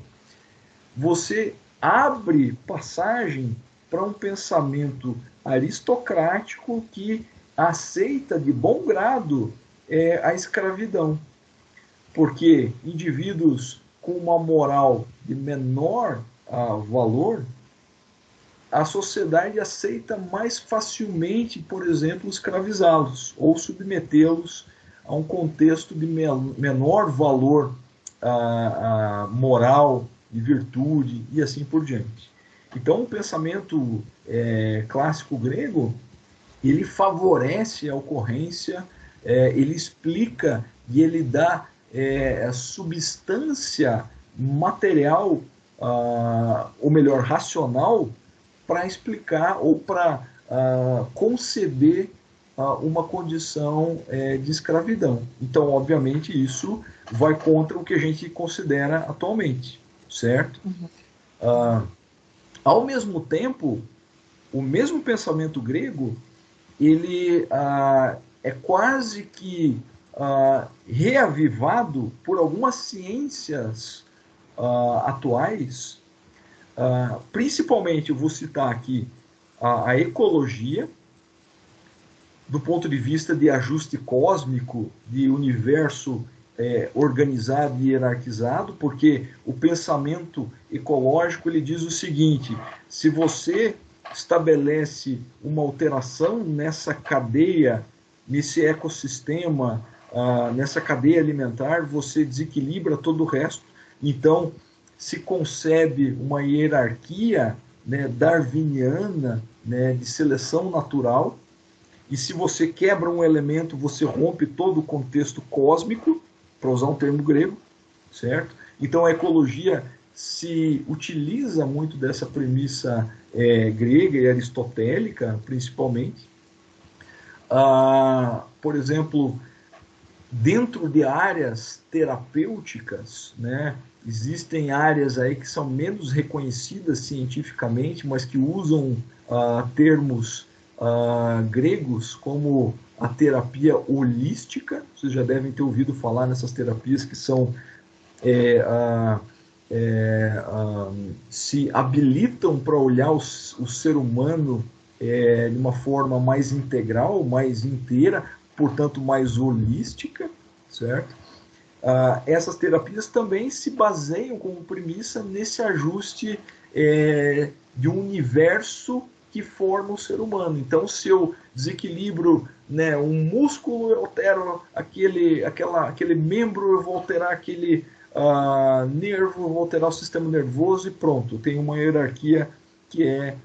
você abre passagem para um pensamento aristocrático que aceita de bom grado a escravidão. Porque indivíduos com uma moral de menor valor, a sociedade aceita mais facilmente, por exemplo, escravizá-los ou submetê-los a um contexto de menor valor moral, de virtude e assim por diante. Então, o pensamento clássico grego, ele favorece a ocorrência, ele explica e ele dá substância material, ou melhor, racional, para explicar ou para conceder uma condição de escravidão. Então, obviamente, isso vai contra o que a gente considera atualmente, certo? Uhum. Ao mesmo tempo, o mesmo pensamento grego, ele é quase que reavivado por algumas ciências atuais. Principalmente, eu vou citar aqui a ecologia, do ponto de vista de ajuste cósmico, de universo organizado e hierarquizado, porque o pensamento ecológico ele diz o seguinte: se você estabelece uma alteração nessa cadeia, nesse ecossistema, nessa cadeia alimentar, você desequilibra todo o resto. Então, se concebe uma hierarquia, né, darwiniana, né, de seleção natural, e se você quebra um elemento, você rompe todo o contexto cósmico, para usar um termo grego, certo? Então a ecologia se utiliza muito dessa premissa grega e aristotélica, principalmente. Por exemplo, dentro de áreas terapêuticas, né, existem áreas aí que são menos reconhecidas cientificamente, mas que usam termos gregos, como a terapia holística. Vocês já devem ter ouvido falar nessas terapias que são se habilitam para olhar o ser humano de uma forma mais integral, mais inteira, portanto mais holística, certo? Essas terapias também se baseiam como premissa nesse ajuste de um universo que forma o ser humano. Então, se eu desequilibro, né, um músculo, eu altero aquele membro, eu vou alterar aquele nervo, eu vou alterar o sistema nervoso e pronto, tem uma hierarquia que é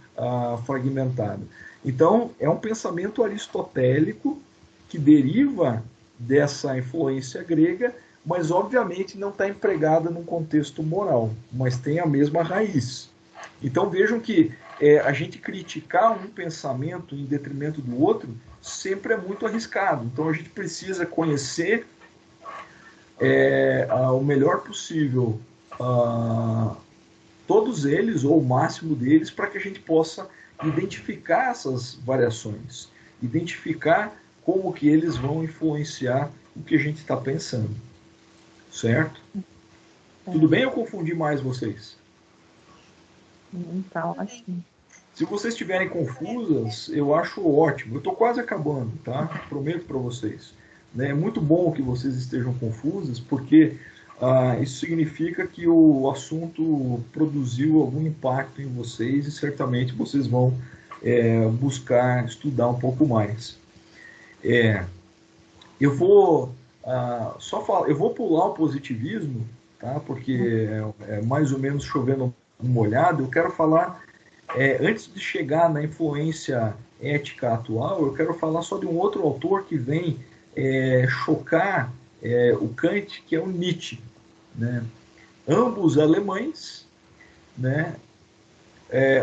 fragmentada. Então, é um pensamento aristotélico que deriva dessa influência grega, mas obviamente não está empregada num contexto moral, mas tem a mesma raiz. Então vejam que a gente criticar um pensamento em detrimento do outro sempre é muito arriscado. Então a gente precisa conhecer o melhor possível todos eles, ou o máximo deles, para que a gente possa identificar essas variações, identificar como que eles vão influenciar o que a gente está pensando. Certo? Tudo bem ou confundi mais vocês? Então, assim. Se vocês estiverem confusas, eu acho ótimo. Eu estou quase acabando, tá? Prometo para vocês. É muito bom que vocês estejam confusas, porque isso significa que o assunto produziu algum impacto em vocês e certamente vocês vão buscar estudar um pouco mais. Eu vou eu vou pular o positivismo, tá? Porque é mais ou menos chovendo molhado. Eu quero falar, antes de chegar na influência ética atual, eu quero falar só de um outro autor que vem chocar o Kant, que é o Nietzsche, né? Ambos alemães, né?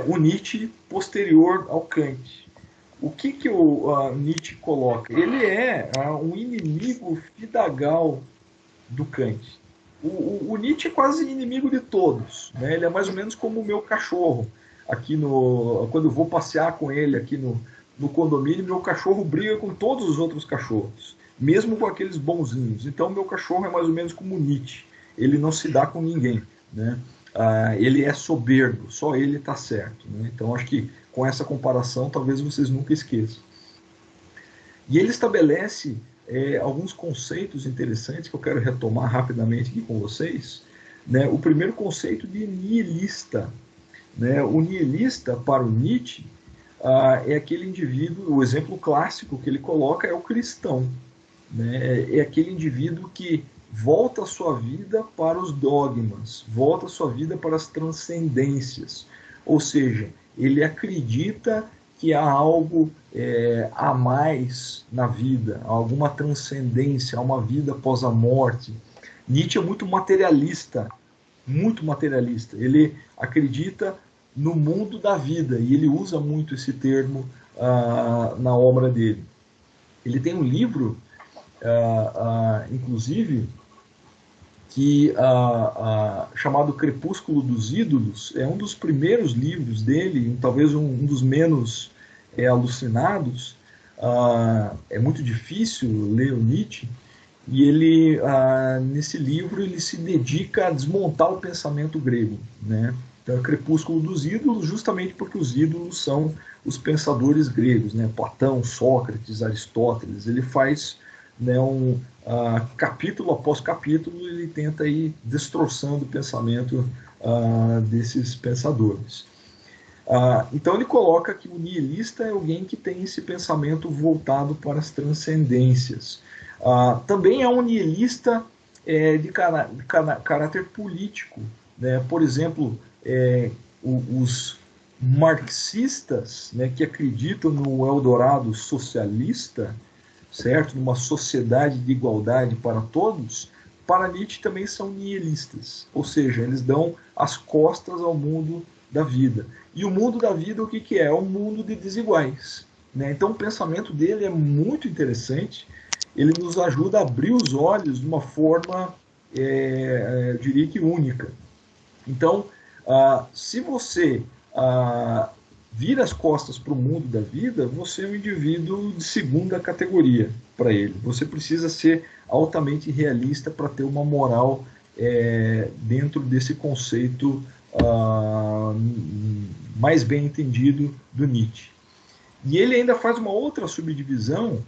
O Nietzsche posterior ao Kant. O que o Nietzsche coloca? Ele é um inimigo fidagal do Kant. O Nietzsche é quase inimigo de todos, né? Ele é mais ou menos como o meu cachorro. Quando eu vou passear com ele aqui no condomínio, meu cachorro briga com todos os outros cachorros, mesmo com aqueles bonzinhos. Então, meu cachorro é mais ou menos como o Nietzsche. Ele não se dá com ninguém, né? Ele é soberbo, só ele está certo, né? Então, acho que com essa comparação, talvez vocês nunca esqueçam. E ele estabelece alguns conceitos interessantes que eu quero retomar rapidamente aqui com vocês. Né? O primeiro conceito de nihilista. Né? O nihilista, para o Nietzsche, é aquele indivíduo, o exemplo clássico que ele coloca é o cristão. Né? É aquele indivíduo que volta a sua vida para os dogmas, volta a sua vida para as transcendências. Ou seja, ele acredita que há algo a mais na vida, alguma transcendência, uma vida após a morte. Nietzsche é muito materialista, muito materialista. Ele acredita no mundo da vida e ele usa muito esse termo na obra dele. Ele tem um livro, inclusive, chamado Crepúsculo dos Ídolos. É um dos primeiros livros dele, talvez um dos menos alucinados. É muito difícil ler o Nietzsche, e ele, nesse livro, ele se dedica a desmontar o pensamento grego, né? Então, é Crepúsculo dos Ídolos, justamente porque os ídolos são os pensadores gregos, né? Platão, Sócrates, Aristóteles. Ele faz, né, capítulo após capítulo, ele tenta ir destroçando o pensamento desses pensadores. Então ele coloca que o nihilista é alguém que tem esse pensamento voltado para as transcendências. Também é um nihilista de caráter político. Né? Por exemplo, os marxistas, né, que acreditam no Eldorado socialista, certo? Numa sociedade de igualdade para todos, para Nietzsche também são nihilistas, ou seja, eles dão as costas ao mundo da vida. E o mundo da vida, o que é? É um mundo de desiguais. Né? Então o pensamento dele é muito interessante, ele nos ajuda a abrir os olhos de uma forma, eu diria que única. Então, se você vira as costas para o mundo da vida, você é um indivíduo de segunda categoria para ele. Você precisa ser altamente realista para ter uma moral dentro desse conceito mais bem entendido do Nietzsche. E ele ainda faz uma outra subdivisão,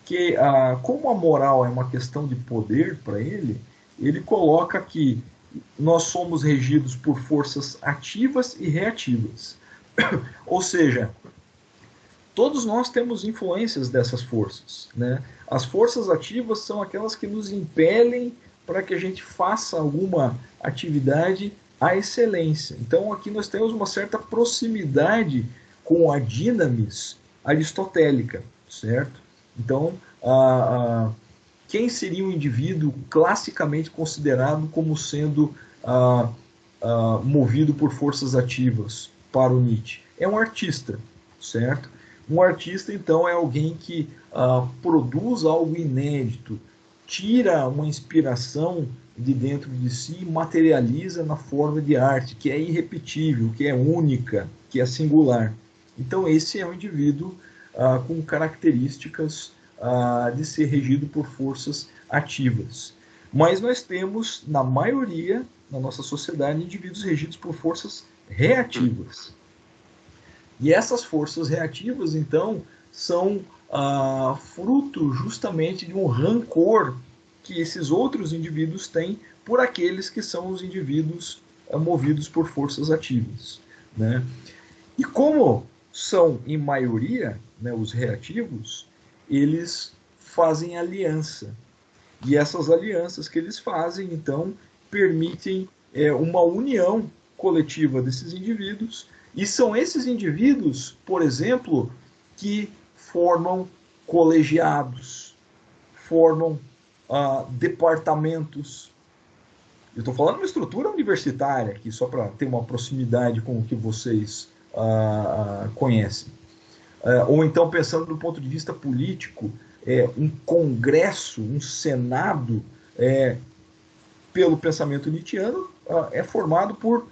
que como a moral é uma questão de poder para ele, ele coloca que nós somos regidos por forças ativas e reativas. Ou seja, todos nós temos influências dessas forças, né? As forças ativas são aquelas que nos impelem para que a gente faça alguma atividade à excelência. Então aqui nós temos uma certa proximidade com a dinamis aristotélica, certo? Então, quem seria um indivíduo classicamente considerado como sendo movido por forças ativas para o Nietzsche? É um artista, certo? Um artista, então, é alguém que produz algo inédito, tira uma inspiração de dentro de si e materializa na forma de arte, que é irrepetível, que é única, que é singular. Então, esse é um indivíduo com características de ser regido por forças ativas. Mas nós temos, na maioria, na nossa sociedade, indivíduos regidos por forças reativas. E essas forças reativas, então, são fruto justamente de um rancor que esses outros indivíduos têm por aqueles que são os indivíduos movidos por forças ativas, né? E como são, em maioria, né, os reativos, eles fazem aliança. E essas alianças que eles fazem, então, permitem uma união coletiva desses indivíduos. E são esses indivíduos, por exemplo, que formam colegiados, formam departamentos. Eu estou falando de uma estrutura universitária aqui, só para ter uma proximidade com o que vocês conhecem. Ou então, pensando do ponto de vista político, um congresso, um senado, pelo pensamento nietzschiano, é formado por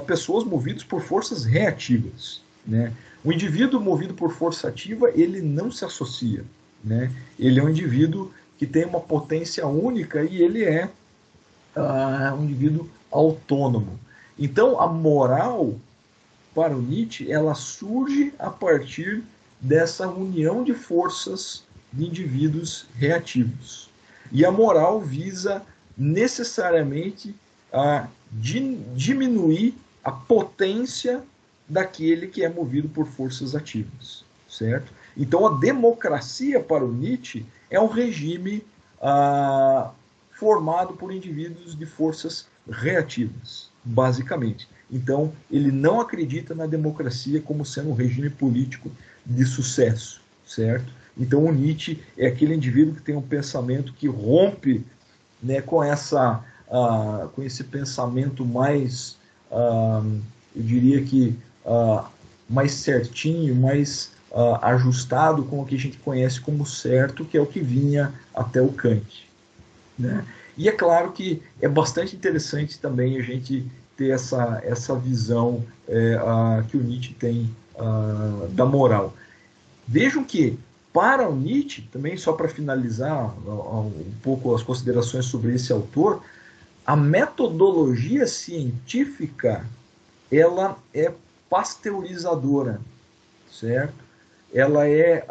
pessoas movidas por forças reativas, né? O indivíduo movido por força ativa, ele não se associa, né? Ele é um indivíduo que tem uma potência única e ele é um indivíduo autônomo. Então, a moral, para o Nietzsche, ela surge a partir dessa união de forças de indivíduos reativos. E a moral visa necessariamente diminuir a potência daquele que é movido por forças ativas, certo? Então, a democracia para o Nietzsche é um regime formado por indivíduos de forças reativas, basicamente. Então, ele não acredita na democracia como sendo um regime político de sucesso, certo? Então, o Nietzsche é aquele indivíduo que tem um pensamento que rompe, né, com esse pensamento mais, eu diria que mais certinho, mais ajustado com o que a gente conhece como certo, que é o que vinha até o Kant, né? E é claro que é bastante interessante também a gente ter essa visão que o Nietzsche tem da moral. Vejam que, para o Nietzsche, também só para finalizar um pouco as considerações sobre esse autor, a metodologia científica, ela é pasteurizadora, certo? Ela é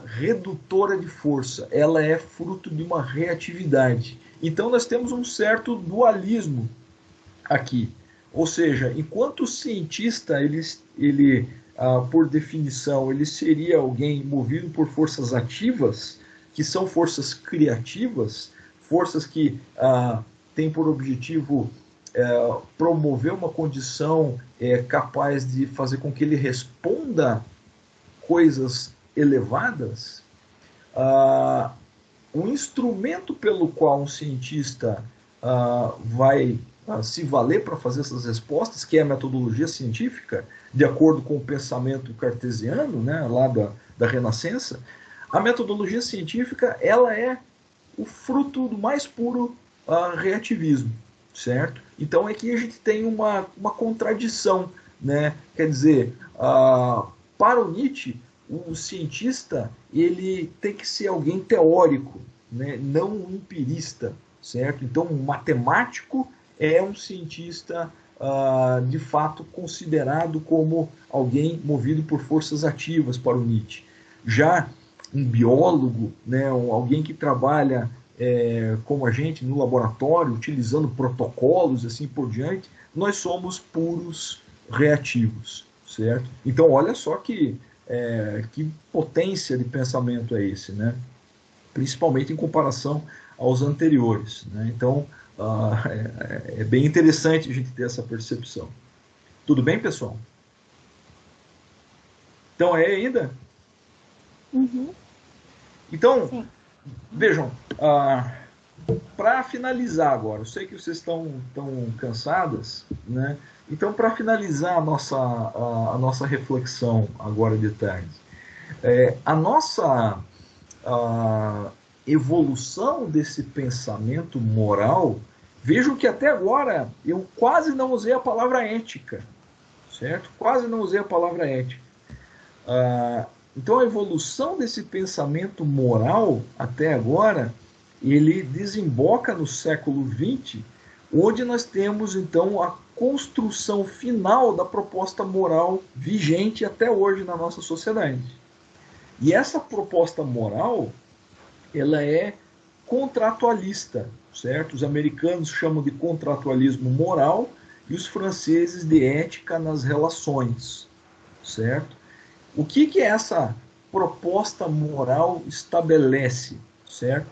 redutora de força, ela é fruto de uma reatividade. Então nós temos um certo dualismo aqui. Ou seja, enquanto o cientista, ele por definição, ele seria alguém movido por forças ativas, que são forças criativas, forças que têm por objetivo promover uma condição capaz de fazer com que ele responda coisas elevadas. O instrumento pelo qual um cientista vai se valer para fazer essas respostas, que é a metodologia científica, de acordo com o pensamento cartesiano, né, lá da Renascença, a metodologia científica, ela é o fruto do mais puro reativismo, certo? Então aqui a gente tem uma contradição, né? Quer dizer, para o Nietzsche, o cientista, ele tem que ser alguém teórico, né? Não um empirista, certo? Então, um matemático é um cientista, de fato, considerado como alguém movido por forças ativas para o Nietzsche. Já um biólogo, né, alguém que trabalha como a gente no laboratório, utilizando protocolos e assim por diante, nós somos puros reativos, certo? Então, olha só que potência de pensamento é esse, né? Principalmente em comparação aos anteriores, né? Então, é bem interessante a gente ter essa percepção. Tudo bem, pessoal? Então, ainda? Uhum. Então, Sim. vejam, para finalizar agora, eu sei que vocês estão cansadas, né? Então, para finalizar a nossa reflexão agora de tarde, a nossa evolução desse pensamento moral, vejam que até agora eu quase não usei a palavra ética, certo? Quase não usei a palavra ética. Então, a evolução desse pensamento moral até agora, ele desemboca no século XX, onde nós temos, então, a construção final da proposta moral vigente até hoje na nossa sociedade. E essa proposta moral, ela é contratualista, certo? Os americanos chamam de contratualismo moral e os franceses de ética nas relações, certo? O que essa proposta moral estabelece, certo?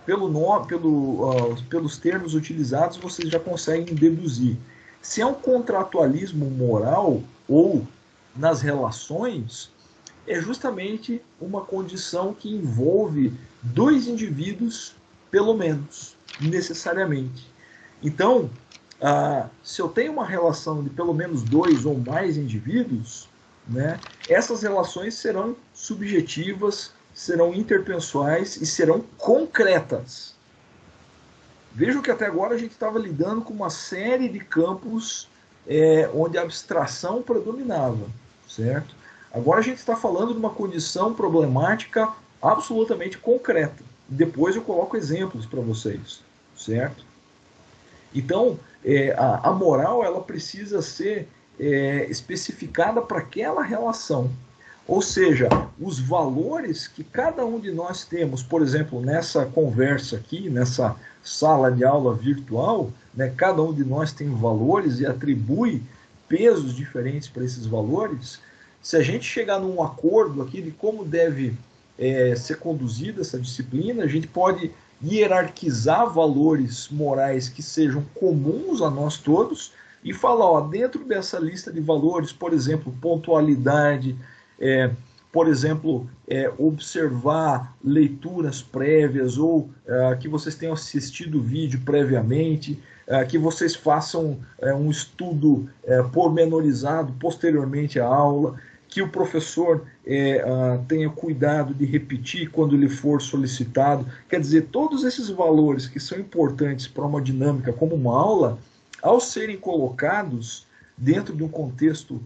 Pelos termos utilizados, vocês já conseguem deduzir. Se é um contratualismo moral ou nas relações, é justamente uma condição que envolve dois indivíduos, pelo menos, necessariamente. Então, se eu tenho uma relação de pelo menos dois ou mais indivíduos, né, essas relações serão subjetivas, serão interpessoais e serão concretas. Vejam que até agora a gente estava lidando com uma série de campos onde a abstração predominava, certo? Agora a gente está falando de uma condição problemática absolutamente concreta. Depois eu coloco exemplos para vocês, certo? Então, a moral ela precisa ser especificada para aquela relação. Ou seja, os valores que cada um de nós temos, por exemplo, nessa conversa aqui, nessa sala de aula virtual, né, cada um de nós tem valores e atribui pesos diferentes para esses valores. Se a gente chegar num acordo aqui de como deve ser conduzida essa disciplina, a gente pode hierarquizar valores morais que sejam comuns a nós todos e falar, dentro dessa lista de valores, por exemplo, pontualidade, por exemplo, observar leituras prévias ou que vocês tenham assistido o vídeo previamente, que vocês façam um estudo pormenorizado posteriormente à aula, que o professor tenha cuidado de repetir quando lhe for solicitado. Quer dizer, todos esses valores que são importantes para uma dinâmica como uma aula, ao serem colocados dentro de um contexto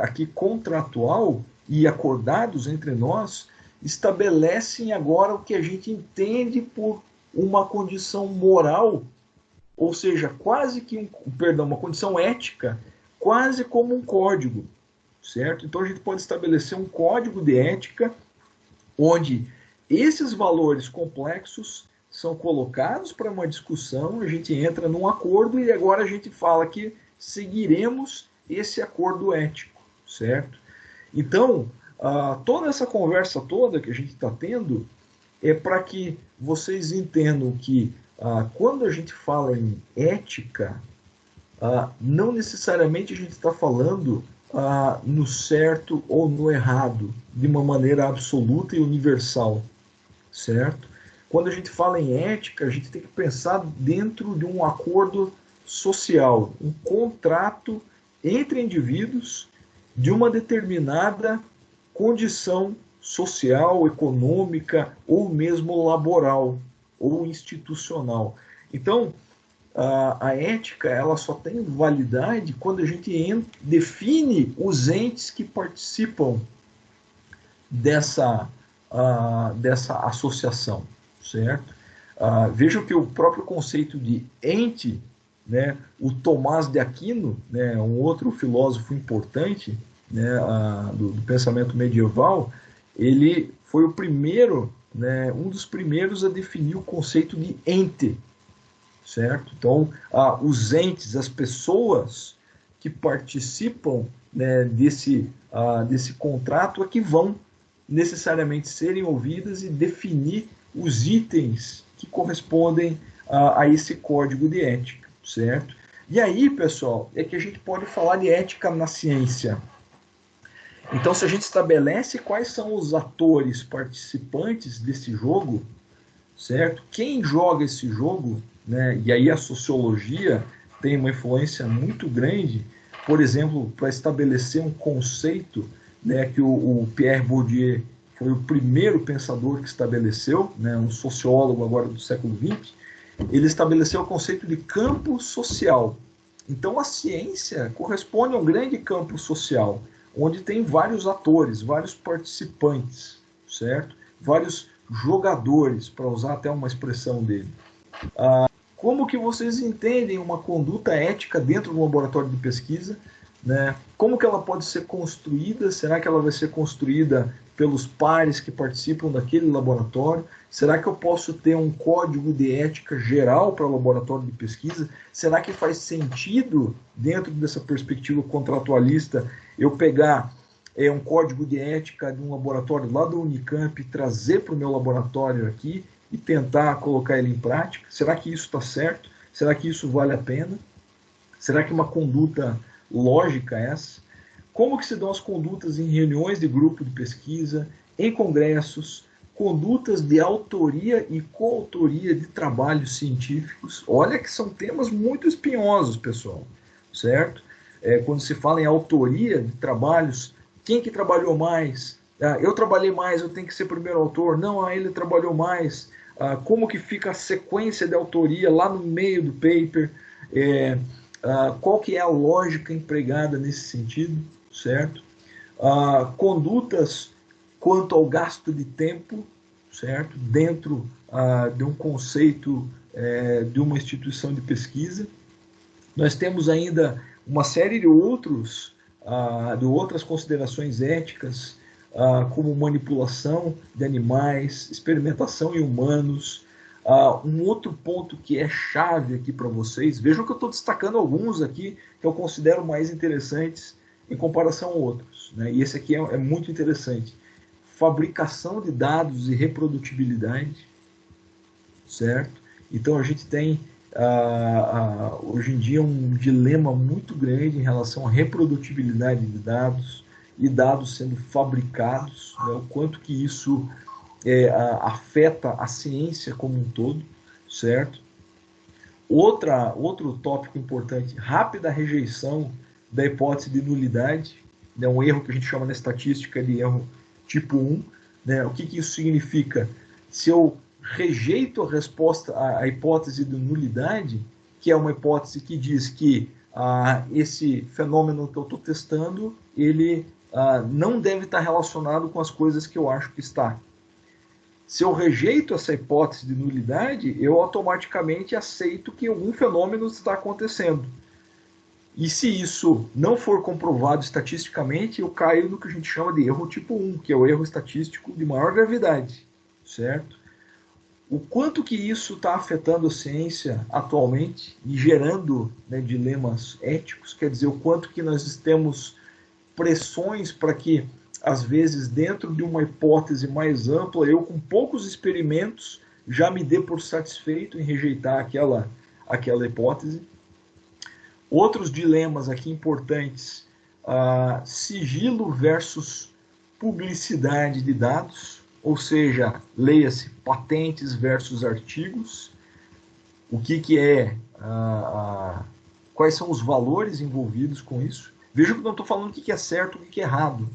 aqui contratual e acordados entre nós, estabelecem agora o que a gente entende por uma condição moral, ou seja, quase que uma condição ética, quase como um código, certo? Então a gente pode estabelecer um código de ética onde esses valores complexos são colocados para uma discussão, a gente entra num acordo e agora a gente fala que seguiremos esse acordo ético, certo? Então, toda essa conversa toda que a gente está tendo é para que vocês entendam que quando a gente fala em ética, não necessariamente a gente está falando no certo ou no errado, de uma maneira absoluta e universal, certo? Quando a gente fala em ética, a gente tem que pensar dentro de um acordo social, um contrato entre indivíduos de uma determinada condição social, econômica ou mesmo laboral ou institucional. Então, a ética ela só tem validade quando a gente define os entes que participam dessa associação, certo? Vejam que o próprio conceito de ente, né, o Tomás de Aquino, né, um outro filósofo importante, né, do pensamento medieval, ele foi o primeiro, né, um dos primeiros a definir o conceito de ente, certo? Então, os entes, as pessoas que participam, né, desse contrato é que vão necessariamente serem ouvidas e definir os itens que correspondem a esse código de ética, certo? E aí, pessoal, é que a gente pode falar de ética na ciência. Então, se a gente estabelece quais são os atores participantes desse jogo, certo? Quem joga esse jogo, né? E aí a sociologia tem uma influência muito grande, por exemplo, para estabelecer um conceito, né, que o Pierre Bourdieu foi o primeiro pensador que estabeleceu, né, um sociólogo agora do século XX, ele estabeleceu o conceito de campo social. Então a ciência corresponde a um grande campo social, onde tem vários atores, vários participantes, certo? Vários jogadores, para usar até uma expressão dele. Como que vocês entendem uma conduta ética dentro do laboratório de pesquisa? Né? Como que ela pode ser construída? Será que ela vai ser construída pelos pares que participam daquele laboratório? Será que eu posso ter um código de ética geral para o laboratório de pesquisa? Será que faz sentido, dentro dessa perspectiva contratualista, eu pegar um código de ética de um laboratório lá do Unicamp e trazer para o meu laboratório aqui e tentar colocar ele em prática? Será que isso está certo? Será que isso vale a pena? Será que uma conduta lógica é essa? Como que se dão as condutas em reuniões de grupo de pesquisa, em congressos, condutas de autoria e coautoria de trabalhos científicos? Olha que são temas muito espinhosos, pessoal, certo? Quando se fala em autoria de trabalhos, quem que trabalhou mais? Eu trabalhei mais, eu tenho que ser primeiro autor. Não, ele trabalhou mais. Como que fica a sequência de autoria lá no meio do paper? Qual que é a lógica empregada nesse sentido, certo? Condutas quanto ao gasto de tempo, certo? Dentro de um conceito de uma instituição de pesquisa. Nós temos ainda uma série de outras considerações éticas, como manipulação de animais, experimentação em humanos. Um outro ponto que é chave aqui para vocês, vejam que eu estou destacando alguns aqui que eu considero mais interessantes em comparação a outros, né? E esse aqui é muito interessante. Fabricação de dados e reprodutibilidade, certo? Então a gente tem hoje em dia um dilema muito grande em relação à reprodutibilidade de dados e dados sendo fabricados, né? O quanto que isso afeta a ciência como um todo, certo? Outro tópico importante, rápida rejeição da hipótese de nulidade, né? Um erro que a gente chama na estatística de erro tipo 1, né? O que isso significa? Se eu rejeito a resposta, a hipótese de nulidade, que é uma hipótese que diz que esse fenômeno que eu estou testando, ele não deve estar relacionado com as coisas que eu acho que está. Se eu rejeito essa hipótese de nulidade, eu automaticamente aceito que algum fenômeno está acontecendo. E se isso não for comprovado estatisticamente, eu caio no que a gente chama de erro tipo 1, que é o erro estatístico de maior gravidade, certo? O quanto que isso está afetando a ciência atualmente e gerando, né, dilemas éticos, quer dizer, o quanto que nós temos pressões para que, às vezes, dentro de uma hipótese mais ampla, eu com poucos experimentos já me dê por satisfeito em rejeitar aquela hipótese. Outros dilemas aqui importantes, sigilo versus publicidade de dados, ou seja, leia-se patentes versus artigos, o que é, quais são os valores envolvidos com isso. Veja que eu não estou falando o que é certo, o que é errado.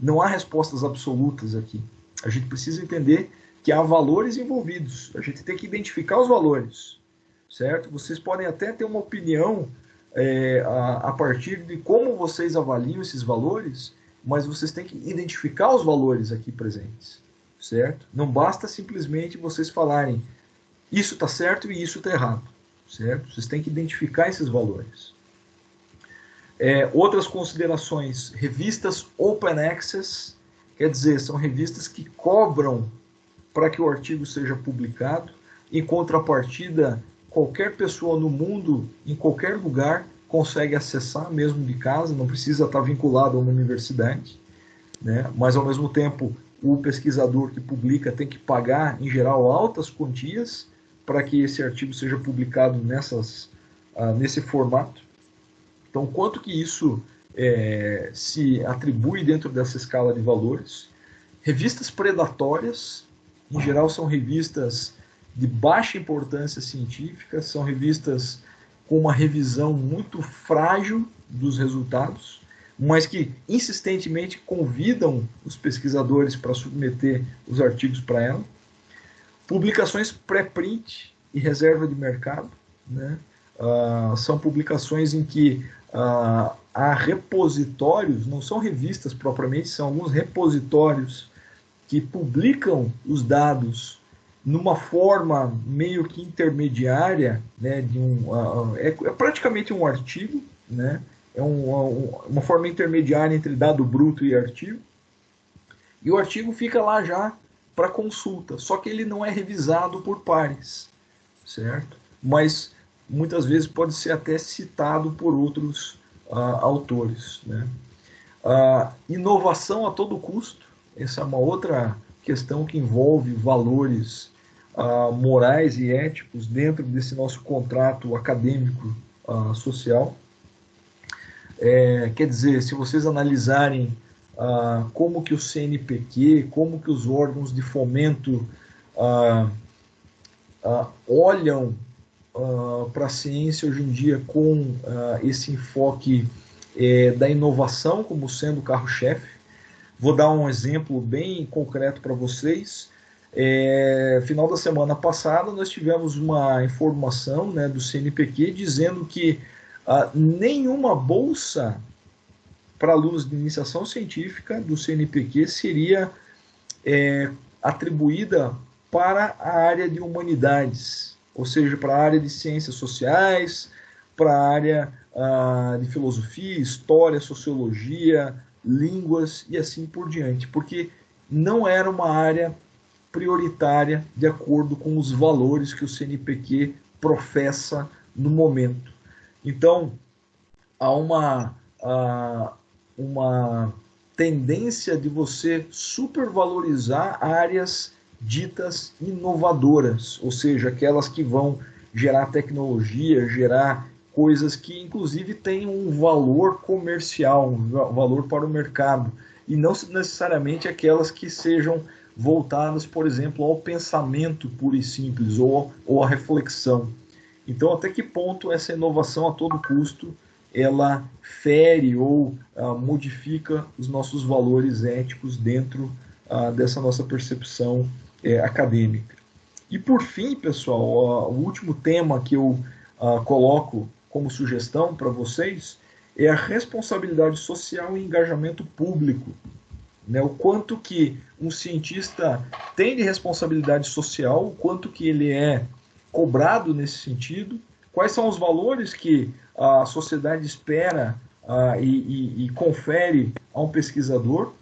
Não há respostas absolutas aqui. A gente precisa entender que há valores envolvidos. A gente tem que identificar os valores, certo? Vocês podem até ter uma opinião a partir de como vocês avaliam esses valores, mas vocês têm que identificar os valores aqui presentes, certo? Não basta simplesmente vocês falarem isso está certo e isso está errado, certo? Vocês têm que identificar esses valores. Outras considerações, revistas Open Access, quer dizer, são revistas que cobram para que o artigo seja publicado. Em contrapartida, qualquer pessoa no mundo, em qualquer lugar, consegue acessar, mesmo de casa, não precisa estar vinculado a uma universidade, né? Mas, ao mesmo tempo, o pesquisador que publica tem que pagar, em geral, altas quantias para que esse artigo seja publicado nesse formato. Então, quanto que isso se atribui dentro dessa escala de valores? Revistas predatórias, em geral, são revistas de baixa importância científica, são revistas com uma revisão muito frágil dos resultados, mas que insistentemente convidam os pesquisadores para submeter os artigos para ela. Publicações pré-print e reserva de mercado, né? São publicações em que há repositórios, não são revistas propriamente, são alguns repositórios que publicam os dados numa forma meio que intermediária, né, é praticamente um artigo, né, é uma forma intermediária entre dado bruto e artigo, e o artigo fica lá já para consulta, só que ele não é revisado por pares, certo? Mas muitas vezes pode ser até citado por outros autores, né? Inovação a todo custo, essa é uma outra questão que envolve valores morais e éticos dentro desse nosso contrato acadêmico social. Quer dizer, se vocês analisarem como que o CNPq, como que os órgãos de fomento olham para a ciência hoje em dia com esse enfoque da inovação como sendo o carro-chefe. Vou dar um exemplo bem concreto para vocês. Final da semana passada nós tivemos uma informação, né, do CNPq dizendo que nenhuma bolsa para alunos de iniciação científica do CNPq seria atribuída para a área de humanidades, ou seja, para a área de ciências sociais, para a área de filosofia, história, sociologia, línguas e assim por diante, porque não era uma área prioritária de acordo com os valores que o CNPq professa no momento. Então, há uma tendência de você supervalorizar áreas ditas inovadoras, ou seja, aquelas que vão gerar tecnologia, gerar coisas que inclusive têm um valor comercial, um valor para o mercado, e não necessariamente aquelas que sejam voltadas, por exemplo, ao pensamento puro e simples, ou à reflexão. Então, até que ponto essa inovação a todo custo ela fere ou modifica os nossos valores éticos dentro dessa nossa percepção acadêmica. E por fim, pessoal, o último tema que eu coloco como sugestão para vocês é a responsabilidade social e engajamento público, né? O quanto que um cientista tem de responsabilidade social, o quanto que ele é cobrado nesse sentido, quais são os valores que a sociedade espera e confere a um pesquisador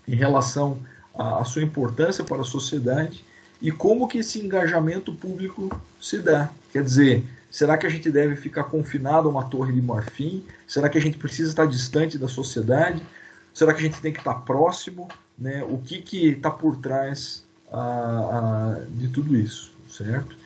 em relação à sua importância para a sociedade e como que esse engajamento público se dá. Quer dizer, será que a gente deve ficar confinado a uma torre de marfim? Será que a gente precisa estar distante da sociedade? Será que a gente tem que estar próximo? Né? O que está por trás de tudo isso, certo?